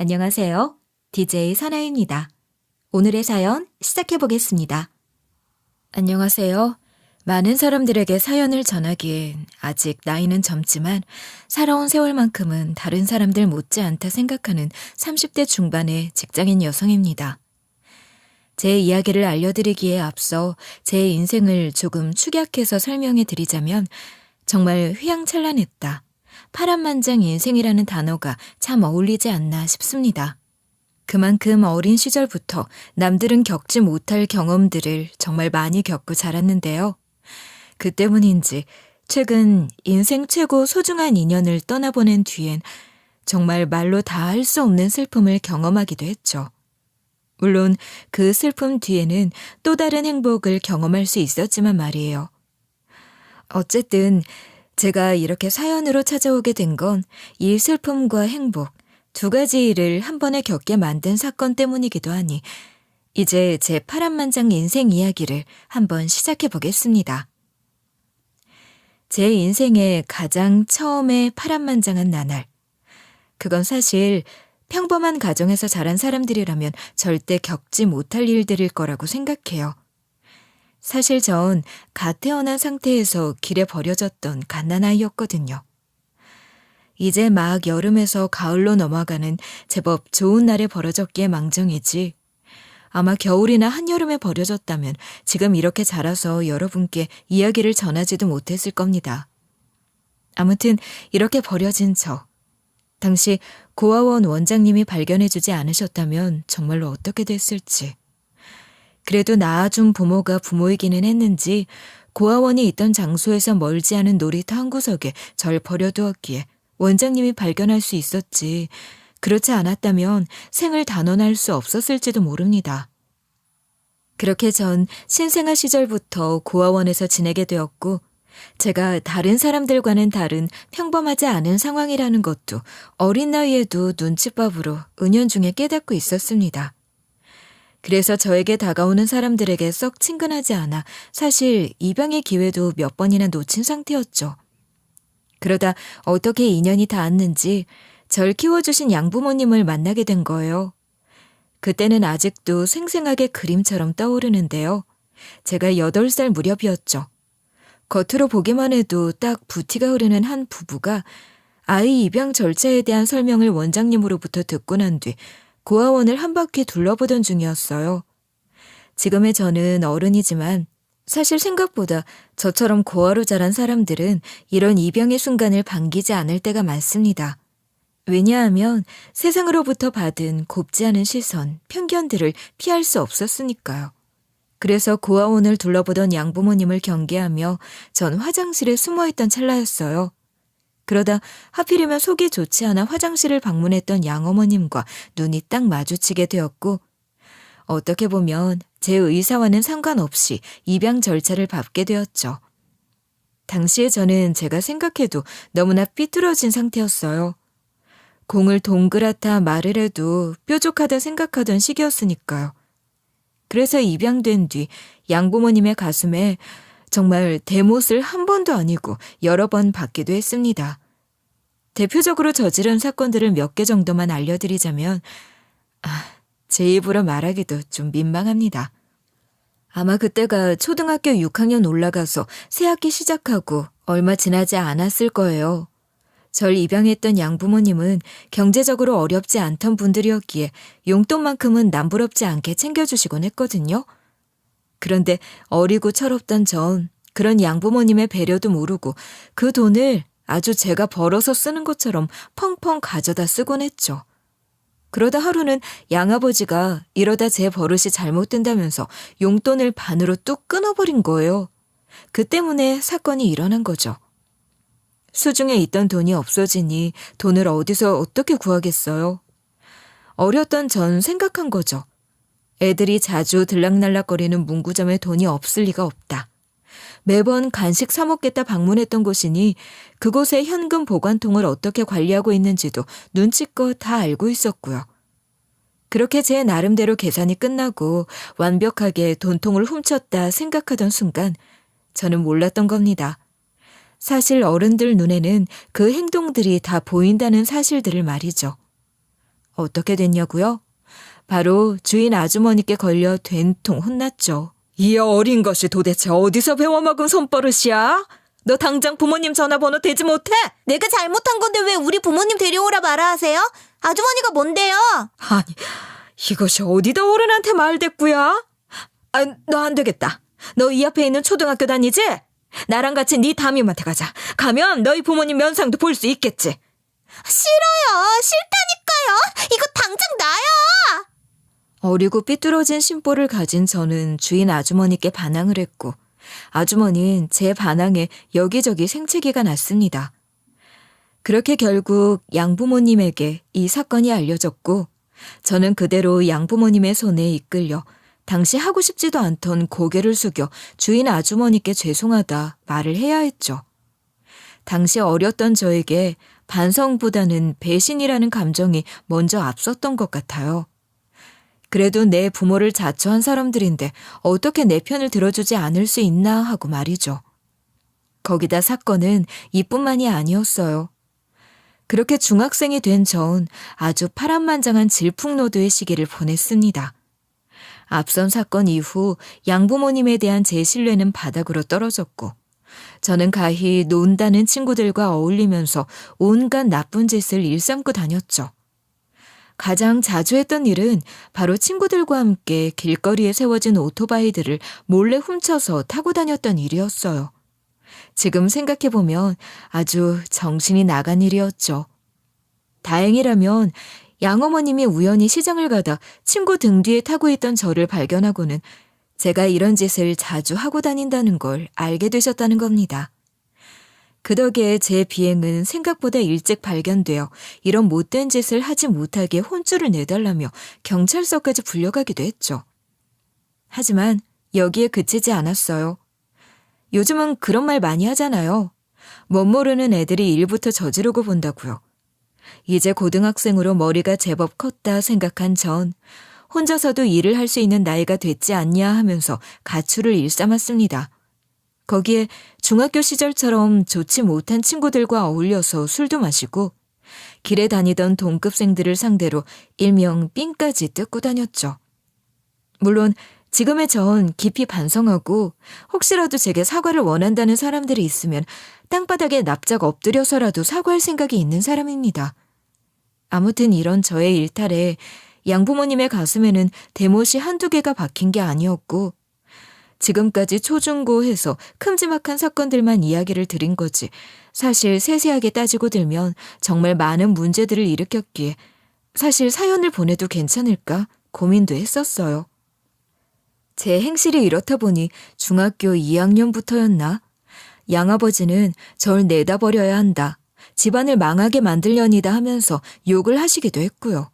안녕하세요. DJ 사나입니다. 오늘의 사연 시작해 보겠습니다. 안녕하세요. 많은 사람들에게 사연을 전하기엔 아직 나이는 젊지만 살아온 세월만큼은 다른 사람들 못지않다 생각하는 30대 중반의 직장인 여성입니다. 제 이야기를 알려드리기에 앞서 제 인생을 조금 축약해서 설명해 드리자면 정말 휘황찬란했다. 파란만장 인생이라는 단어가 참 어울리지 않나 싶습니다. 그만큼 어린 시절부터 남들은 겪지 못할 경험들을 정말 많이 겪고 자랐는데요. 그 때문인지 최근 인생 최고 소중한 인연을 떠나보낸 뒤엔 정말 말로 다 할 수 없는 슬픔을 경험하기도 했죠. 물론 그 슬픔 뒤에는 또 다른 행복을 경험할 수 있었지만 말이에요. 어쨌든 제가 이렇게 사연으로 찾아오게 된 건 이 슬픔과 행복 두 가지 일을 한 번에 겪게 만든 사건 때문이기도 하니 이제 제 파란만장 인생 이야기를 한번 시작해 보겠습니다. 제 인생의 가장 처음에 파란만장한 나날. 그건 사실 평범한 가정에서 자란 사람들이라면 절대 겪지 못할 일들일 거라고 생각해요. 사실 전 갓 태어난 상태에서 길에 버려졌던 갓난아이였거든요. 이제 막 여름에서 가을로 넘어가는 제법 좋은 날에 버려졌기에 망정이지 아마 겨울이나 한여름에 버려졌다면 지금 이렇게 자라서 여러분께 이야기를 전하지도 못했을 겁니다. 아무튼 이렇게 버려진 저. 당시 고아원 원장님이 발견해주지 않으셨다면 정말로 어떻게 됐을지. 그래도 낳아준 부모가 부모이기는 했는지 고아원이 있던 장소에서 멀지 않은 놀이터 한 구석에 절 버려두었기에 원장님이 발견할 수 있었지. 그렇지 않았다면 생을 단언할 수 없었을지도 모릅니다. 그렇게 전 신생아 시절부터 고아원에서 지내게 되었고 제가 다른 사람들과는 다른 평범하지 않은 상황이라는 것도 어린 나이에도 눈칫밥으로 은연중에 깨닫고 있었습니다. 그래서 저에게 다가오는 사람들에게 썩 친근하지 않아 사실 입양의 기회도 몇 번이나 놓친 상태였죠. 그러다 어떻게 인연이 닿았는지 절 키워주신 양부모님을 만나게 된 거예요. 그때는 아직도 생생하게 그림처럼 떠오르는데요. 제가 8살 무렵이었죠. 겉으로 보기만 해도 딱 부티가 흐르는 한 부부가 아이 입양 절차에 대한 설명을 원장님으로부터 듣고 난 뒤 고아원을 한 바퀴 둘러보던 중이었어요. 지금의 저는 어른이지만 사실 생각보다 저처럼 고아로 자란 사람들은 이런 입양의 순간을 반기지 않을 때가 많습니다. 왜냐하면 세상으로부터 받은 곱지 않은 시선, 편견들을 피할 수 없었으니까요. 그래서 고아원을 둘러보던 양부모님을 경계하며 전 화장실에 숨어있던 찰나였어요. 그러다 하필이면 속이 좋지 않아 화장실을 방문했던 양어머님과 눈이 딱 마주치게 되었고 어떻게 보면 제 의사와는 상관없이 입양 절차를 밟게 되었죠. 당시에 저는 제가 생각해도 너무나 삐뚤어진 상태였어요. 공을 동그랗다 말을 해도 뾰족하다 생각하던 시기였으니까요. 그래서 입양된 뒤 양부모님의 가슴에 정말 대못을 한 번도 아니고 여러 번 받기도 했습니다. 대표적으로 저지른 사건들을 몇 개 정도만 알려드리자면 제 입으로 말하기도 좀 민망합니다. 아마 그때가 초등학교 6학년 올라가서 새학기 시작하고 얼마 지나지 않았을 거예요. 절 입양했던 양부모님은 경제적으로 어렵지 않던 분들이었기에 용돈만큼은 남부럽지 않게 챙겨주시곤 했거든요. 그런데 어리고 철없던 전 그런 양부모님의 배려도 모르고 그 돈을 아주 제가 벌어서 쓰는 것처럼 펑펑 가져다 쓰곤 했죠. 그러다 하루는 양아버지가 이러다 제 버릇이 잘못된다면서 용돈을 반으로 뚝 끊어버린 거예요. 그 때문에 사건이 일어난 거죠. 수중에 있던 돈이 없어지니 돈을 어디서 어떻게 구하겠어요? 어렸던 전 생각한 거죠. 애들이 자주 들락날락거리는 문구점에 돈이 없을 리가 없다. 매번 간식 사 먹겠다 방문했던 곳이니 그곳의 현금 보관통을 어떻게 관리하고 있는지도 눈치껏 다 알고 있었고요. 그렇게 제 나름대로 계산이 끝나고 완벽하게 돈통을 훔쳤다 생각하던 순간 저는 몰랐던 겁니다. 사실 어른들 눈에는 그 행동들이 다 보인다는 사실들을 말이죠. 어떻게 됐냐고요? 바로 주인 아주머니께 걸려 된통 혼났죠. 이 어린 것이 도대체 어디서 배워먹은 손버릇이야? 너 당장 부모님 전화번호 대지 못해? 내가 잘못한 건데 왜 우리 부모님 데려오라 말아 하세요? 아주머니가 뭔데요? 아니, 이것이 어디다 어른한테 말대꾸야? 아, 너 안 되겠다. 너 이 앞에 있는 초등학교 다니지? 나랑 같이 네 담임한테 가자. 가면 너희 부모님 면상도 볼 수 있겠지. 싫어요. 싫다니까요. 이거 당장 놔요. 어리고 삐뚤어진 심보를 가진 저는 주인 아주머니께 반항을 했고 아주머니는 제 반항에 여기저기 생채기가 났습니다. 그렇게 결국 양부모님에게 이 사건이 알려졌고 저는 그대로 양부모님의 손에 이끌려 당시 하고 싶지도 않던 고개를 숙여 주인 아주머니께 죄송하다 말을 해야 했죠. 당시 어렸던 저에게 반성보다는 배신이라는 감정이 먼저 앞섰던 것 같아요. 그래도 내 부모를 자처한 사람들인데 어떻게 내 편을 들어주지 않을 수 있나 하고 말이죠. 거기다 사건은 이뿐만이 아니었어요. 그렇게 중학생이 된 전 아주 파란만장한 질풍노도의 시기를 보냈습니다. 앞선 사건 이후 양부모님에 대한 제 신뢰는 바닥으로 떨어졌고 저는 가히 논다는 친구들과 어울리면서 온갖 나쁜 짓을 일삼고 다녔죠. 가장 자주 했던 일은 바로 친구들과 함께 길거리에 세워진 오토바이들을 몰래 훔쳐서 타고 다녔던 일이었어요. 지금 생각해보면 아주 정신이 나간 일이었죠. 다행이라면 양어머님이 우연히 시장을 가다 친구 등 뒤에 타고 있던 저를 발견하고는 제가 이런 짓을 자주 하고 다닌다는 걸 알게 되셨다는 겁니다. 그 덕에 제 비행은 생각보다 일찍 발견되어 이런 못된 짓을 하지 못하게 혼쭐을 내달라며 경찰서까지 불려가기도 했죠. 하지만 여기에 그치지 않았어요. 요즘은 그런 말 많이 하잖아요. 멋모르는 애들이 일부터 저지르고 본다고요. 이제 고등학생으로 머리가 제법 컸다 생각한 전 혼자서도 일을 할 수 있는 나이가 됐지 않냐 하면서 가출을 일삼았습니다. 거기에 중학교 시절처럼 좋지 못한 친구들과 어울려서 술도 마시고 길에 다니던 동급생들을 상대로 일명 삥까지 뜯고 다녔죠. 물론 지금의 전 깊이 반성하고 혹시라도 제게 사과를 원한다는 사람들이 있으면 땅바닥에 납작 엎드려서라도 사과할 생각이 있는 사람입니다. 아무튼 이런 저의 일탈에 양부모님의 가슴에는 대못이 한두 개가 박힌 게 아니었고 지금까지 초중고 해서 큼지막한 사건들만 이야기를 드린 거지 사실 세세하게 따지고 들면 정말 많은 문제들을 일으켰기에 사실 사연을 보내도 괜찮을까 고민도 했었어요. 제 행실이 이렇다 보니 중학교 2학년부터였나? 양아버지는 절 내다버려야 한다. 집안을 망하게 만들려니다 하면서 욕을 하시기도 했고요.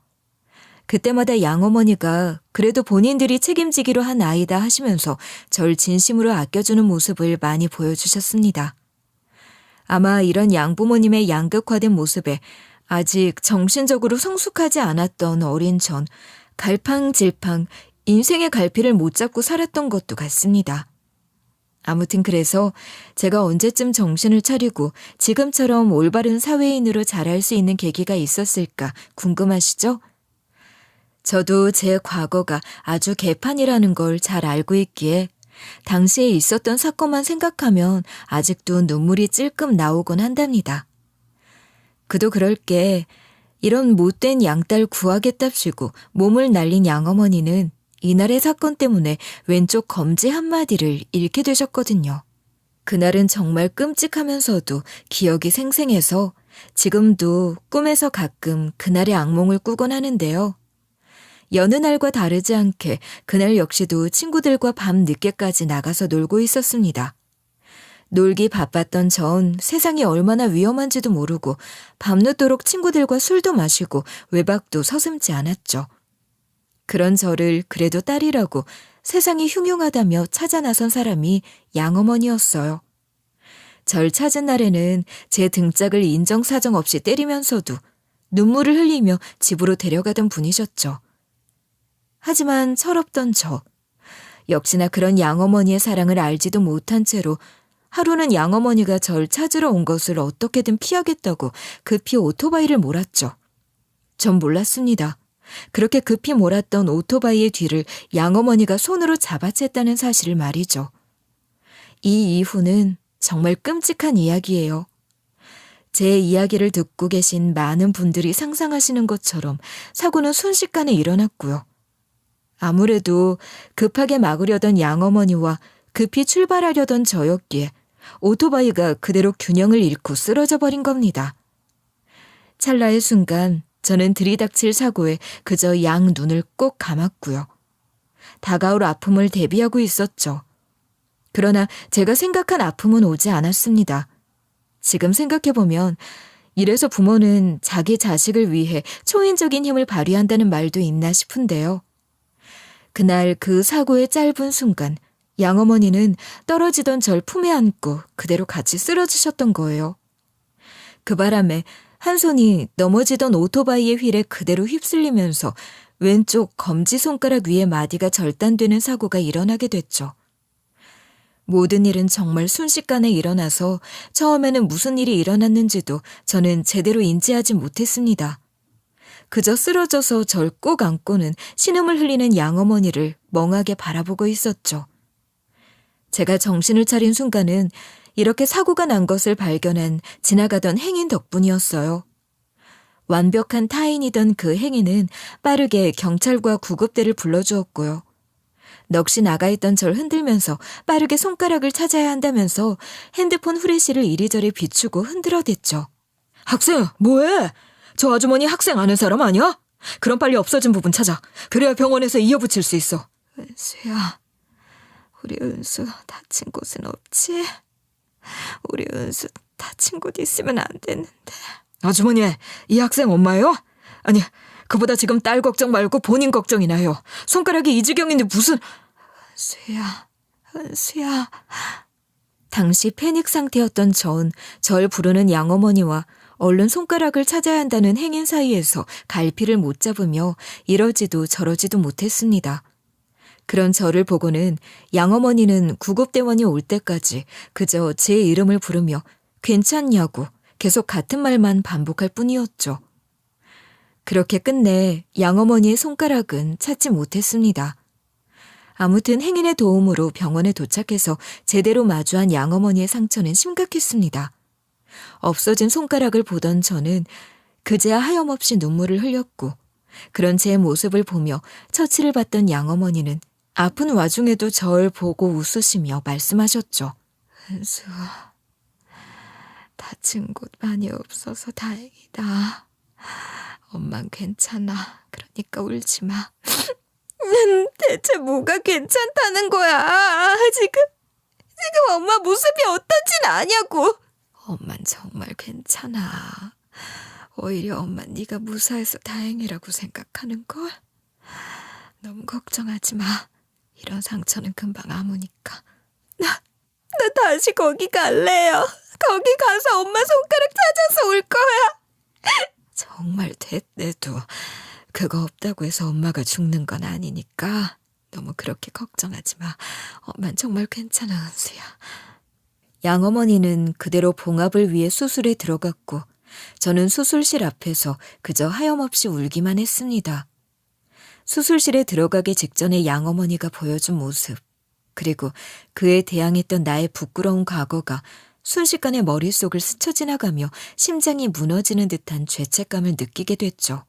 그때마다 양어머니가 그래도 본인들이 책임지기로 한 아이다 하시면서 절 진심으로 아껴주는 모습을 많이 보여주셨습니다. 아마 이런 양부모님의 양극화된 모습에 아직 정신적으로 성숙하지 않았던 어린 전 갈팡질팡 인생의 갈피를 못 잡고 살았던 것도 같습니다. 아무튼 그래서 제가 언제쯤 정신을 차리고 지금처럼 올바른 사회인으로 자랄 수 있는 계기가 있었을까 궁금하시죠? 저도 제 과거가 아주 개판이라는 걸 잘 알고 있기에 당시에 있었던 사건만 생각하면 아직도 눈물이 찔끔 나오곤 한답니다. 그도 그럴 게 이런 못된 양딸 구하겠답시고 몸을 날린 양어머니는 이날의 사건 때문에 왼쪽 검지 한마디를 잃게 되셨거든요. 그날은 정말 끔찍하면서도 기억이 생생해서 지금도 꿈에서 가끔 그날의 악몽을 꾸곤 하는데요. 여느 날과 다르지 않게 그날 역시도 친구들과 밤 늦게까지 나가서 놀고 있었습니다. 놀기 바빴던 전 세상이 얼마나 위험한지도 모르고 밤늦도록 친구들과 술도 마시고 외박도 서슴지 않았죠. 그런 저를 그래도 딸이라고 세상이 흉흉하다며 찾아 나선 사람이 양어머니였어요. 절 찾은 날에는 제 등짝을 인정사정 없이 때리면서도 눈물을 흘리며 집으로 데려가던 분이셨죠. 하지만 철없던 저, 역시나 그런 양어머니의 사랑을 알지도 못한 채로 하루는 양어머니가 절 찾으러 온 것을 어떻게든 피하겠다고 급히 오토바이를 몰았죠. 전 몰랐습니다. 그렇게 급히 몰았던 오토바이의 뒤를 양어머니가 손으로 잡아챘다는 사실을 말이죠. 이 이후는 정말 끔찍한 이야기예요. 제 이야기를 듣고 계신 많은 분들이 상상하시는 것처럼 사고는 순식간에 일어났고요. 아무래도 급하게 막으려던 양어머니와 급히 출발하려던 저였기에 오토바이가 그대로 균형을 잃고 쓰러져 버린 겁니다. 찰나의 순간 저는 들이닥칠 사고에 그저 양 눈을 꼭 감았고요. 다가올 아픔을 대비하고 있었죠. 그러나 제가 생각한 아픔은 오지 않았습니다. 지금 생각해보면 이래서 부모는 자기 자식을 위해 초인적인 힘을 발휘한다는 말도 있나 싶은데요. 그날 그 사고의 짧은 순간 양어머니는 떨어지던 절 품에 안고 그대로 같이 쓰러지셨던 거예요. 그 바람에 한 손이 넘어지던 오토바이의 휠에 그대로 휩쓸리면서 왼쪽 검지손가락 위에 마디가 절단되는 사고가 일어나게 됐죠. 모든 일은 정말 순식간에 일어나서 처음에는 무슨 일이 일어났는지도 저는 제대로 인지하지 못했습니다. 그저 쓰러져서 절 꼭 안고는 신음을 흘리는 양어머니를 멍하게 바라보고 있었죠. 제가 정신을 차린 순간은 이렇게 사고가 난 것을 발견한 지나가던 행인 덕분이었어요. 완벽한 타인이던 그 행인은 빠르게 경찰과 구급대를 불러주었고요. 넋이 나가 있던 절 흔들면서 빠르게 손가락을 찾아야 한다면서 핸드폰 후레쉬를 이리저리 비추고 흔들어댔죠. 학생, 뭐해? 저 아주머니 학생 아는 사람 아니야? 그럼 빨리 없어진 부분 찾아. 그래야 병원에서 이어붙일 수 있어. 은수야, 우리 은수 다친 곳은 없지? 우리 은수 다친 곳 있으면 안 되는데. 아주머니, 이 학생 엄마예요? 아니, 그보다 지금 딸 걱정 말고 본인 걱정이나 해요. 손가락이 이 지경인데 무슨... 은수야. 당시 패닉 상태였던 전 절 부르는 양어머니와 얼른 손가락을 찾아야 한다는 행인 사이에서 갈피를 못 잡으며 이러지도 저러지도 못했습니다. 그런 저를 보고는 양어머니는 구급대원이 올 때까지 그저 제 이름을 부르며 괜찮냐고 계속 같은 말만 반복할 뿐이었죠. 그렇게 끝내 양어머니의 손가락은 찾지 못했습니다. 아무튼 행인의 도움으로 병원에 도착해서 제대로 마주한 양어머니의 상처는 심각했습니다. 없어진 손가락을 보던 저는 그제야 하염없이 눈물을 흘렸고 그런 제 모습을 보며 처치를 받던 양어머니는 아픈 와중에도 절 보고 웃으시며 말씀하셨죠. 은수, 다친 곳 많이 없어서 다행이다. 엄만 괜찮아. 그러니까 울지 마. 대체 뭐가 괜찮다는 거야? 지금 엄마 모습이 어떤진 아냐고. 엄만 정말 괜찮아. 오히려 엄만 네가 무사해서 다행이라고 생각하는걸. 너무 걱정하지 마. 이런 상처는 금방 아무니까. 나 다시 거기 갈래요. 거기 가서 엄마 손가락 찾아서 올 거야. 정말 됐대도 그거 없다고 해서 엄마가 죽는 건 아니니까 너무 그렇게 걱정하지 마. 엄만 정말 괜찮아, 은수야. 양어머니는 그대로 봉합을 위해 수술에 들어갔고 저는 수술실 앞에서 그저 하염없이 울기만 했습니다. 수술실에 들어가기 직전에 양어머니가 보여준 모습, 그리고 그에 대항했던 나의 부끄러운 과거가 순식간에 머릿속을 스쳐 지나가며 심장이 무너지는 듯한 죄책감을 느끼게 됐죠.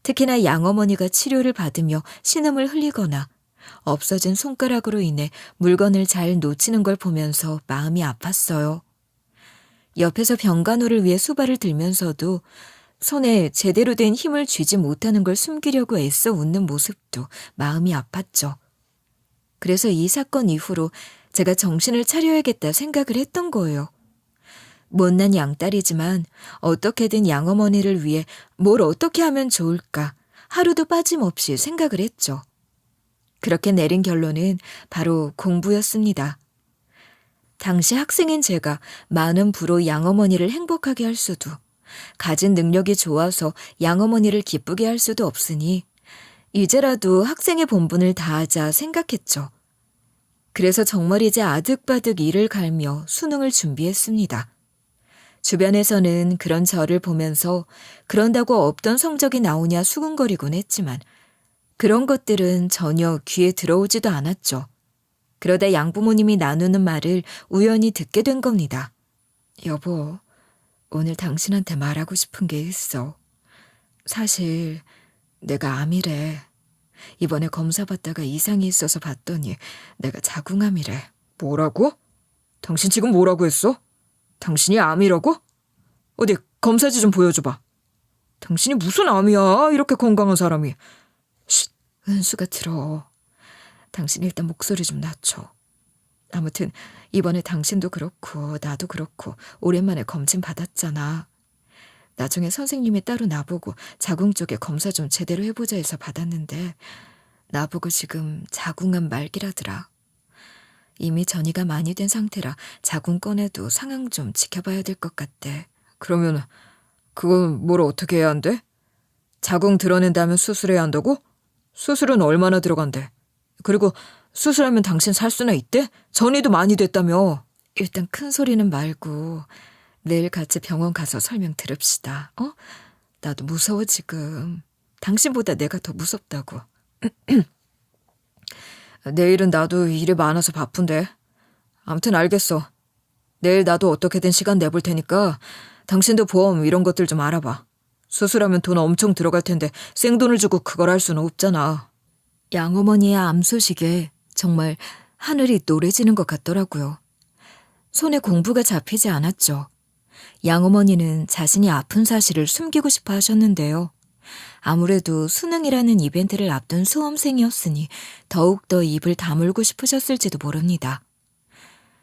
특히나 양어머니가 치료를 받으며 신음을 흘리거나 없어진 손가락으로 인해 물건을 잘 놓치는 걸 보면서 마음이 아팠어요. 옆에서 병간호를 위해 수발을 들면서도 손에 제대로 된 힘을 쥐지 못하는 걸 숨기려고 애써 웃는 모습도 마음이 아팠죠. 그래서 이 사건 이후로 제가 정신을 차려야겠다 생각을 했던 거예요. 못난 양딸이지만 어떻게든 양어머니를 위해 뭘 어떻게 하면 좋을까 하루도 빠짐없이 생각을 했죠. 그렇게 내린 결론은 바로 공부였습니다. 당시 학생인 제가 많은 부로 양어머니를 행복하게 할 수도, 가진 능력이 좋아서 양어머니를 기쁘게 할 수도 없으니 이제라도 학생의 본분을 다하자 생각했죠. 그래서 정말이제 아득바득 이를 갈며 수능을 준비했습니다. 주변에서는 그런 저를 보면서 그런다고 없던 성적이 나오냐 수군거리곤 했지만 그런 것들은 전혀 귀에 들어오지도 않았죠. 그러다 양부모님이 나누는 말을 우연히 듣게 된 겁니다. 여보, 오늘 당신한테 말하고 싶은 게 있어. 사실 내가 암이래. 이번에 검사 받다가 이상이 있어서 봤더니 내가 자궁암이래. 뭐라고? 당신 지금 뭐라고 했어? 당신이 암이라고? 어디 검사지 좀 보여줘봐. 당신이 무슨 암이야? 이렇게 건강한 사람이. 쉿, 은수가 들어. 당신 일단 목소리 좀 낮춰. 아무튼 이번에 당신도 그렇고 나도 그렇고 오랜만에 검진 받았잖아. 나중에 선생님이 따로 나보고 자궁 쪽에 검사 좀 제대로 해보자 해서 받았는데 나보고 지금 자궁암 말기라더라. 이미 전이가 많이 된 상태라 자궁 꺼내도 상황 좀 지켜봐야 될 것 같대. 그러면 그건 뭘 어떻게 해야 한대? 자궁 드러낸다면 수술해야 한다고? 수술은 얼마나 들어간대? 그리고 수술하면 당신 살 수나 있대? 전이도 많이 됐다며. 일단 큰 소리는 말고 내일 같이 병원 가서 설명 들읍시다. 어? 나도 무서워 지금. 당신보다 내가 더 무섭다고. 내일은 나도 일이 많아서 바쁜데. 아무튼 알겠어. 내일 나도 어떻게든 시간 내볼 테니까 당신도 보험 이런 것들 좀 알아봐. 수술하면 돈 엄청 들어갈 텐데 생돈을 주고 그걸 할 수는 없잖아. 양어머니의 암 소식에 정말 하늘이 노래지는 것 같더라고요. 손에 공부가 잡히지 않았죠. 양어머니는 자신이 아픈 사실을 숨기고 싶어 하셨는데요. 아무래도 수능이라는 이벤트를 앞둔 수험생이었으니 더욱더 입을 다물고 싶으셨을지도 모릅니다.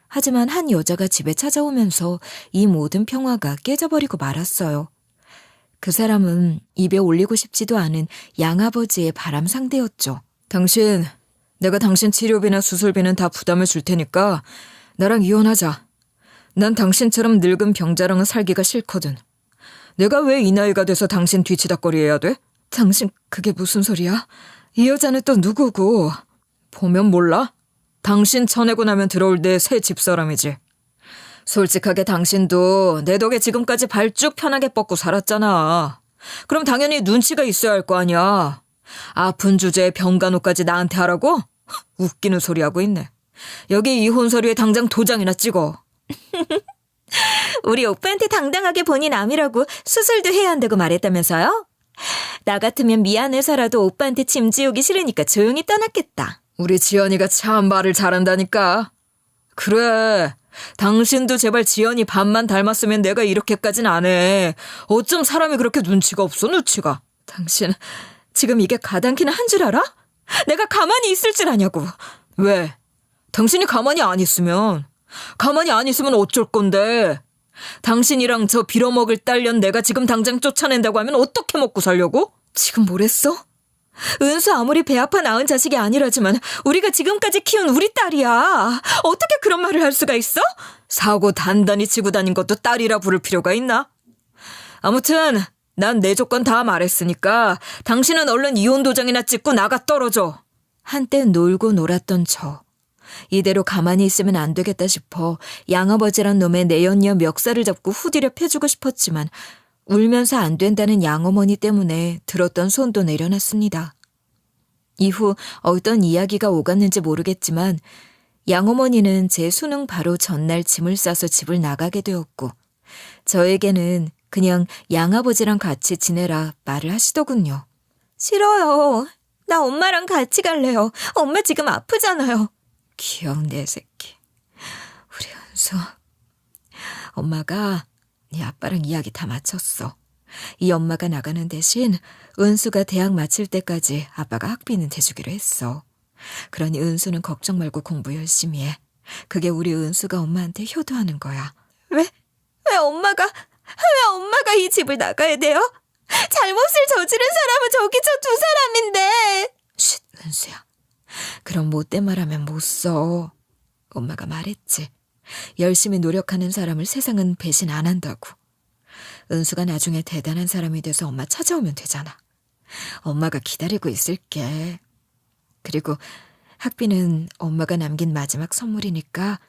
하지만 한 여자가 집에 찾아오면서 이 모든 평화가 깨져버리고 말았어요. 그 사람은 입에 올리고 싶지도 않은 양아버지의 바람 상대였죠. 당신, 내가 당신 치료비나 수술비는 다 부담을 줄 테니까 나랑 이혼하자. 난 당신처럼 늙은 병자랑은 살기가 싫거든. 내가 왜 이 나이가 돼서 당신 뒤치다꺼리해야 돼? 당신 그게 무슨 소리야? 이 여자는 또 누구고? 보면 몰라? 당신 쳐내고 나면 들어올 내 새 집사람이지. 솔직하게 당신도 내 덕에 지금까지 발 쭉 편하게 뻗고 살았잖아. 그럼 당연히 눈치가 있어야 할 거 아니야. 아픈 주제에 병간호까지 나한테 하라고? 웃기는 소리 하고 있네. 여기 이혼 서류에 당장 도장이나 찍어. 우리 오빠한테 당당하게 본인 암이라고 수술도 해야 한다고 말했다면서요? 나 같으면 미안해서라도 오빠한테 짐 지우기 싫으니까 조용히 떠났겠다. 우리 지연이가 참 말을 잘한다니까. 그래, 당신도 제발 지연이 반만 닮았으면 내가 이렇게까진 안 해. 어쩜 사람이 그렇게 눈치가 없어, 눈치가. 당신 지금 이게 가당키는 한 줄 알아? 내가 가만히 있을 줄 아냐고. 왜? 당신이 가만히 안 있으면 어쩔 건데. 당신이랑 저 빌어먹을 딸년 내가 지금 당장 쫓아낸다고 하면 어떻게 먹고 살려고? 지금 뭐랬어? 은수 아무리 배 아파 낳은 자식이 아니라지만 우리가 지금까지 키운 우리 딸이야. 어떻게 그런 말을 할 수가 있어? 사고 단단히 치고 다닌 것도 딸이라 부를 필요가 있나? 아무튼 난 내 조건 다 말했으니까 당신은 얼른 이혼 도장이나 찍고 나가 떨어져. 한때 놀고 놀았던 저. 이대로 가만히 있으면 안 되겠다 싶어 양아버지란 놈의 내연녀 멱살을 잡고 후디려 패주고 싶었지만 울면서 안 된다는 양어머니 때문에 들었던 손도 내려놨습니다. 이후 어떤 이야기가 오갔는지 모르겠지만 양어머니는 제 수능 바로 전날 짐을 싸서 집을 나가게 되었고 저에게는 그냥 양아버지랑 같이 지내라 말을 하시더군요. 싫어요. 나 엄마랑 같이 갈래요. 엄마 지금 아프잖아요. 귀여운 내 새끼. 우리 은수. 엄마가 네 아빠랑 이야기 다 마쳤어. 이 엄마가 나가는 대신 은수가 대학 마칠 때까지 아빠가 학비는 대주기로 했어. 그러니 은수는 걱정 말고 공부 열심히 해. 그게 우리 은수가 엄마한테 효도하는 거야. 왜 엄마가 이 집을 나가야 돼요? 잘못을 저지른 사람은 저기 저 두 사람인데. 쉿, 은수야. 그럼 못된 말하면 못 써. 엄마가 말했지. 열심히 노력하는 사람을 세상은 배신 안 한다고. 은수가 나중에 대단한 사람이 돼서 엄마 찾아오면 되잖아. 엄마가 기다리고 있을게. 그리고 학비는 엄마가 남긴 마지막 선물이니까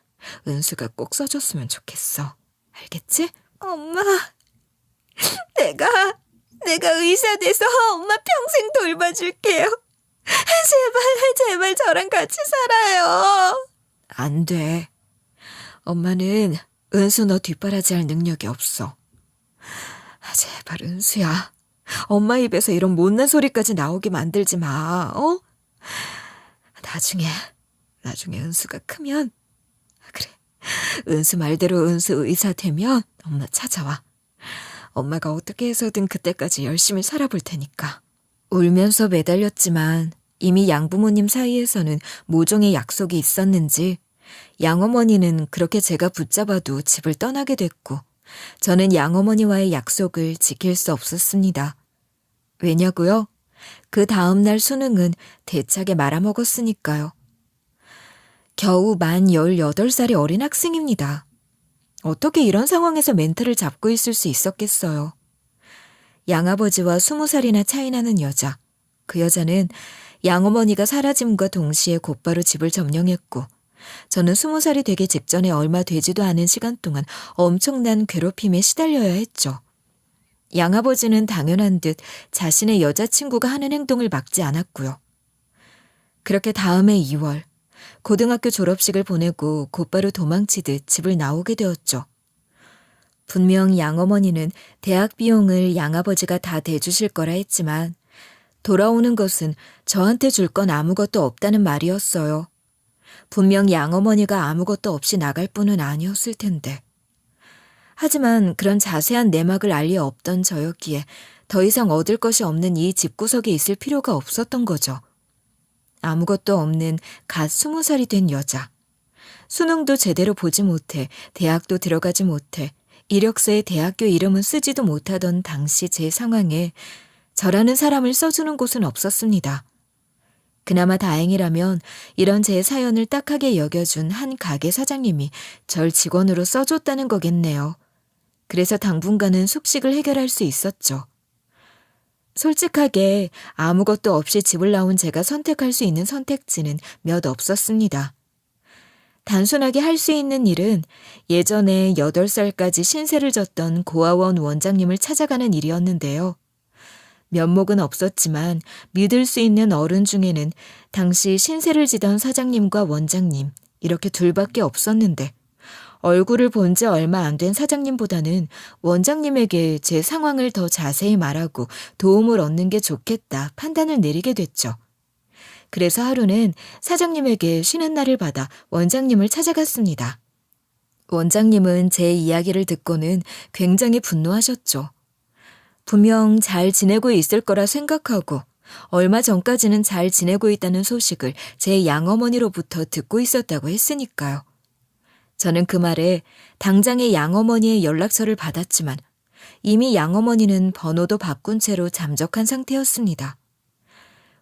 은수가 꼭 써줬으면 좋겠어. 알겠지? 엄마, 내가 의사 돼서 엄마 평생 돌봐줄게요. 제발 저랑 같이 살아요. 안 돼. 엄마는 은수 너 뒷바라지할 능력이 없어. 제발 은수야. 엄마 입에서 이런 못난 소리까지 나오게 만들지 마. 어? 나중에 은수가 크면 그래. 은수 말대로 은수 의사 되면 엄마 찾아와. 엄마가 어떻게 해서든 그때까지 열심히 살아볼 테니까. 울면서 매달렸지만 이미 양부모님 사이에서는 모종의 약속이 있었는지 양어머니는 그렇게 제가 붙잡아도 집을 떠나게 됐고 저는 양어머니와의 약속을 지킬 수 없었습니다. 왜냐고요? 그 다음날 수능은 대차게 말아먹었으니까요. 겨우 만 18살의 어린 학생입니다. 어떻게 이런 상황에서 멘트를 잡고 있을 수 있었겠어요. 양아버지와 20살이나 차이 나는 여자. 그 여자는 양어머니가 사라짐과 동시에 곧바로 집을 점령했고 저는 20살이 되기 직전에 얼마 되지도 않은 시간 동안 엄청난 괴롭힘에 시달려야 했죠. 양아버지는 당연한 듯 자신의 여자친구가 하는 행동을 막지 않았고요. 그렇게 다음해 2월 고등학교 졸업식을 보내고 곧바로 도망치듯 집을 나오게 되었죠. 분명 양어머니는 대학 비용을 양아버지가 다 대주실 거라 했지만 돌아오는 것은 저한테 줄 건 아무것도 없다는 말이었어요. 분명 양어머니가 아무것도 없이 나갈 뿐은 아니었을 텐데. 하지만 그런 자세한 내막을 알 리 없던 저였기에 더 이상 얻을 것이 없는 이 집구석에 있을 필요가 없었던 거죠. 아무것도 없는 갓 20살이 된 여자. 수능도 제대로 보지 못해 대학도 들어가지 못해 이력서에 대학교 이름은 쓰지도 못하던 당시 제 상황에 저라는 사람을 써주는 곳은 없었습니다. 그나마 다행이라면 이런 제 사연을 딱하게 여겨준 한 가게 사장님이 절 직원으로 써줬다는 거겠네요. 그래서 당분간은 숙식을 해결할 수 있었죠. 솔직하게 아무것도 없이 집을 나온 제가 선택할 수 있는 선택지는 몇 없었습니다. 단순하게 할 수 있는 일은 예전에 8살까지 신세를 졌던 고아원 원장님을 찾아가는 일이었는데요. 면목은 없었지만 믿을 수 있는 어른 중에는 당시 신세를 지던 사장님과 원장님 이렇게 둘밖에 없었는데 얼굴을 본 지 얼마 안 된 사장님보다는 원장님에게 제 상황을 더 자세히 말하고 도움을 얻는 게 좋겠다 판단을 내리게 됐죠. 그래서 하루는 사장님에게 쉬는 날을 받아 원장님을 찾아갔습니다. 원장님은 제 이야기를 듣고는 굉장히 분노하셨죠. 분명 잘 지내고 있을 거라 생각하고 얼마 전까지는 잘 지내고 있다는 소식을 제 양어머니로부터 듣고 있었다고 했으니까요. 저는 그 말에 당장의 양어머니의 연락처를 받았지만 이미 양어머니는 번호도 바꾼 채로 잠적한 상태였습니다.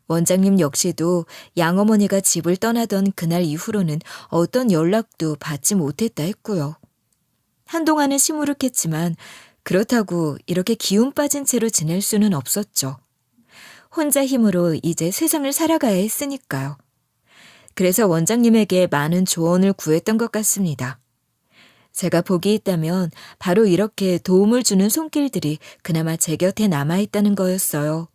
원장님 역시도 양어머니가 집을 떠나던 그날 이후로는 어떤 연락도 받지 못했다 했고요. 한동안은 시무룩했지만 그렇다고 이렇게 기운 빠진 채로 지낼 수는 없었죠. 혼자 힘으로 이제 세상을 살아가야 했으니까요. 그래서 원장님에게 많은 조언을 구했던 것 같습니다. 제가 복이 있다면 바로 이렇게 도움을 주는 손길들이 그나마 제 곁에 남아있다는 거였어요.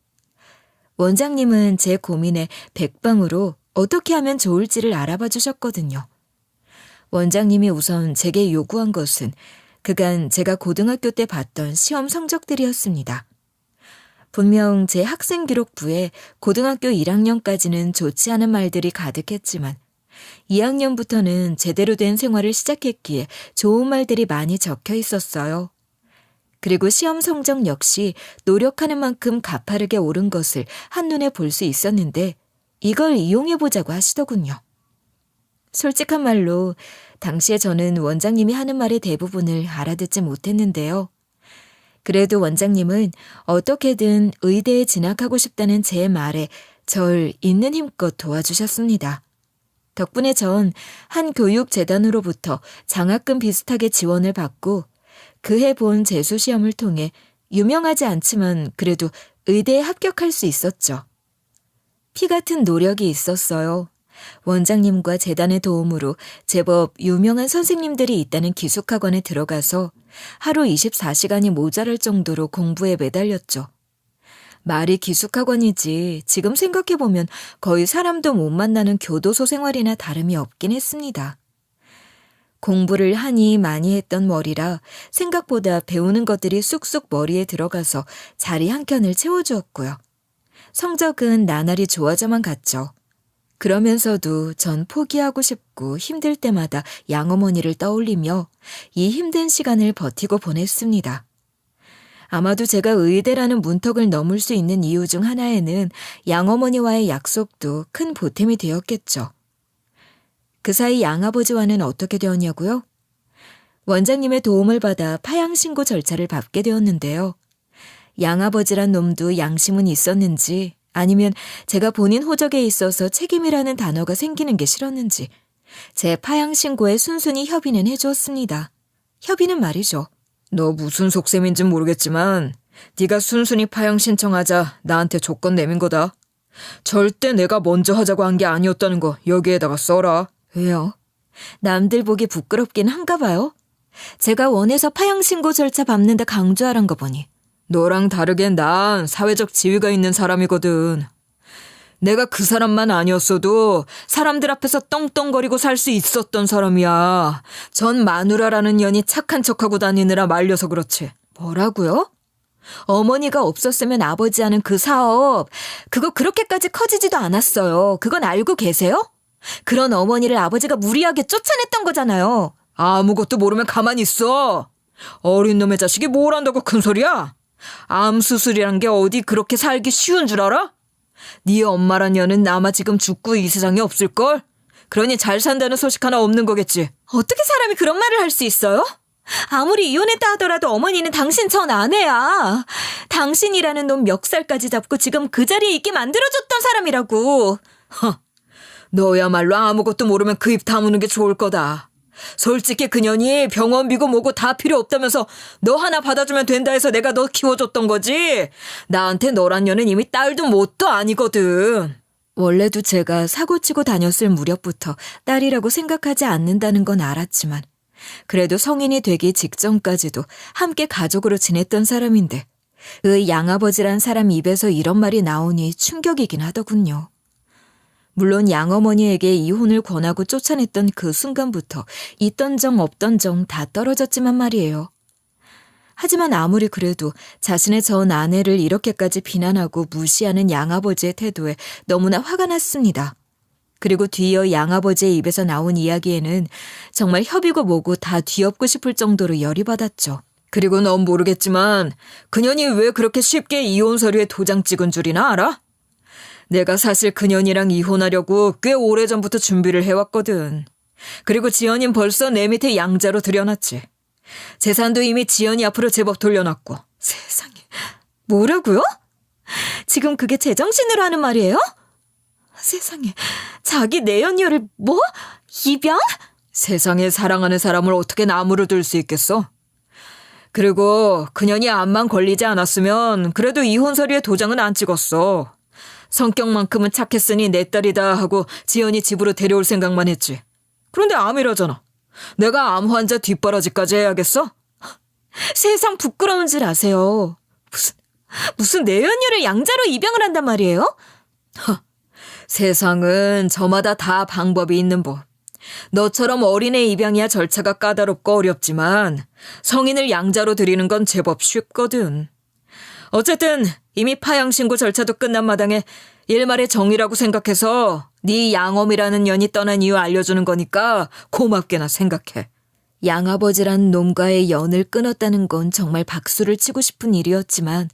원장님은 제 고민에 백방으로 어떻게 하면 좋을지를 알아봐 주셨거든요. 원장님이 우선 제게 요구한 것은 그간 제가 고등학교 때 봤던 시험 성적들이었습니다. 분명 제 학생 기록부에 고등학교 1학년까지는 좋지 않은 말들이 가득했지만 2학년부터는 제대로 된 생활을 시작했기에 좋은 말들이 많이 적혀 있었어요. 그리고 시험 성적 역시 노력하는 만큼 가파르게 오른 것을 한눈에 볼 수 있었는데 이걸 이용해보자고 하시더군요. 솔직한 말로 당시에 저는 원장님이 하는 말의 대부분을 알아듣지 못했는데요. 그래도 원장님은 어떻게든 의대에 진학하고 싶다는 제 말에 절 있는 힘껏 도와주셨습니다. 덕분에 전 한 교육재단으로부터 장학금 비슷하게 지원을 받고 그해 본 재수시험을 통해 유명하지 않지만 그래도 의대에 합격할 수 있었죠. 피 같은 노력이 있었어요. 원장님과 재단의 도움으로 제법 유명한 선생님들이 있다는 기숙학원에 들어가서 하루 24시간이 모자랄 정도로 공부에 매달렸죠. 말이 기숙학원이지 지금 생각해보면 거의 사람도 못 만나는 교도소 생활이나 다름이 없긴 했습니다. 공부를 하니 많이 했던 머리라 생각보다 배우는 것들이 쑥쑥 머리에 들어가서 자리 한 켠을 채워주었고요. 성적은 나날이 좋아져만 갔죠. 그러면서도 전 포기하고 싶고 힘들 때마다 양어머니를 떠올리며 이 힘든 시간을 버티고 보냈습니다. 아마도 제가 의대라는 문턱을 넘을 수 있는 이유 중 하나에는 양어머니와의 약속도 큰 보탬이 되었겠죠. 그 사이 양아버지와는 어떻게 되었냐고요? 원장님의 도움을 받아 파양신고 절차를 밟게 되었는데요. 양아버지란 놈도 양심은 있었는지 아니면 제가 본인 호적에 있어서 책임이라는 단어가 생기는 게 싫었는지 제 파양신고에 순순히 협의는 해주었습니다. 협의는 말이죠. 너 무슨 속셈인진 모르겠지만 네가 순순히 파양 신청하자 나한테 조건 내민 거다. 절대 내가 먼저 하자고 한 게 아니었다는 거 여기에다가 써라. 왜요? 남들 보기 부끄럽긴 한가 봐요. 제가 원해서 파양신고 절차 밟는다 강조하란 거 보니. 너랑 다르게 난 사회적 지위가 있는 사람이거든. 내가 그 사람만 아니었어도 사람들 앞에서 떵떵거리고 살 수 있었던 사람이야. 전 마누라라는 년이 착한 척하고 다니느라 말려서 그렇지. 뭐라고요? 어머니가 없었으면 아버지 하는 그 사업, 그거 그렇게까지 커지지도 않았어요. 그건 알고 계세요? 그런 어머니를 아버지가 무리하게 쫓아냈던 거잖아요. 아무것도 모르면 가만히 있어. 어린 놈의 자식이 뭘 안다고 큰 소리야? 암 수술이란 게 어디 그렇게 살기 쉬운 줄 알아? 네 엄마란 년은 아마 지금 죽고 이 세상에 없을걸? 그러니 잘 산다는 소식 하나 없는 거겠지. 어떻게 사람이 그런 말을 할 수 있어요? 아무리 이혼했다 하더라도 어머니는 당신 전 아내야. 당신이라는 놈 멱살까지 잡고 지금 그 자리에 있게 만들어줬던 사람이라고. 너야말로 아무것도 모르면 그 입 다무는 게 좋을 거다. 솔직히 그년이 병원비고 뭐고 다 필요 없다면서 너 하나 받아주면 된다 해서 내가 너 키워줬던 거지. 나한테 너란 년은 이미 딸도 뭣도 아니거든. 원래도 제가 사고치고 다녔을 무렵부터 딸이라고 생각하지 않는다는 건 알았지만 그래도 성인이 되기 직전까지도 함께 가족으로 지냈던 사람인데 의 양아버지란 사람 입에서 이런 말이 나오니 충격이긴 하더군요. 물론 양어머니에게 이혼을 권하고 쫓아냈던 그 순간부터 있던 정 없던 정 다 떨어졌지만 말이에요. 하지만 아무리 그래도 자신의 전 아내를 이렇게까지 비난하고 무시하는 양아버지의 태도에 너무나 화가 났습니다. 그리고 뒤이어 양아버지의 입에서 나온 이야기에는 정말 협이고 뭐고 다 뒤엎고 싶을 정도로 열이 받았죠. 그리고 넌 모르겠지만 그년이 왜 그렇게 쉽게 이혼 서류에 도장 찍은 줄이나 알아? 내가 사실 그년이랑 이혼하려고 꽤 오래전부터 준비를 해왔거든. 그리고 지연이는 벌써 내 밑에 양자로 들여놨지. 재산도 이미 지연이 앞으로 제법 돌려놨고. 세상에. 뭐라고요? 지금 그게 제정신으로 하는 말이에요? 세상에. 자기 내연녀를 뭐? 입양? 세상에 사랑하는 사람을 어떻게 나무로 둘 수 있겠어? 그리고 그년이 암만 걸리지 않았으면 그래도 이혼 서류에 도장은 안 찍었어. 성격만큼은 착했으니 내 딸이다 하고 지연이 집으로 데려올 생각만 했지. 그런데 암이라잖아. 내가 암 환자 뒷바라지까지 해야겠어? 세상 부끄러운 줄 아세요. 무슨 내연녀를 양자로 입양을 한단 말이에요? 세상은 저마다 다 방법이 있는 법. 너처럼 어린애 입양이야 절차가 까다롭고 어렵지만 성인을 양자로 들이는 건 제법 쉽거든. 어쨌든 이미 파양신고 절차도 끝난 마당에 일말의 정의라고 생각해서 네 양엄이라는 년이 떠난 이유 알려주는 거니까 고맙게나 생각해. 양아버지란 놈과의 연을 끊었다는 건 정말 박수를 치고 싶은 일이었지만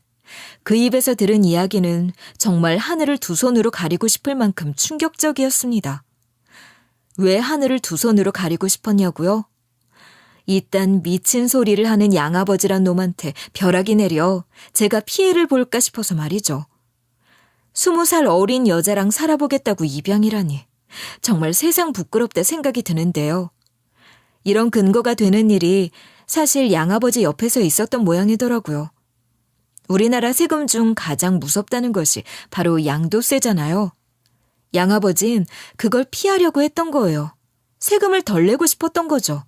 그 입에서 들은 이야기는 정말 하늘을 두 손으로 가리고 싶을 만큼 충격적이었습니다. 왜 하늘을 두 손으로 가리고 싶었냐고요? 이딴 미친 소리를 하는 양아버지란 놈한테 벼락이 내려 제가 피해를 볼까 싶어서 말이죠. 20살 어린 여자랑 살아보겠다고 입양이라니 정말 세상 부끄럽다 생각이 드는데요. 이런 근거가 되는 일이 사실 양아버지 옆에서 있었던 모양이더라고요. 우리나라 세금 중 가장 무섭다는 것이 바로 양도세잖아요. 양아버진 그걸 피하려고 했던 거예요. 세금을 덜 내고 싶었던 거죠.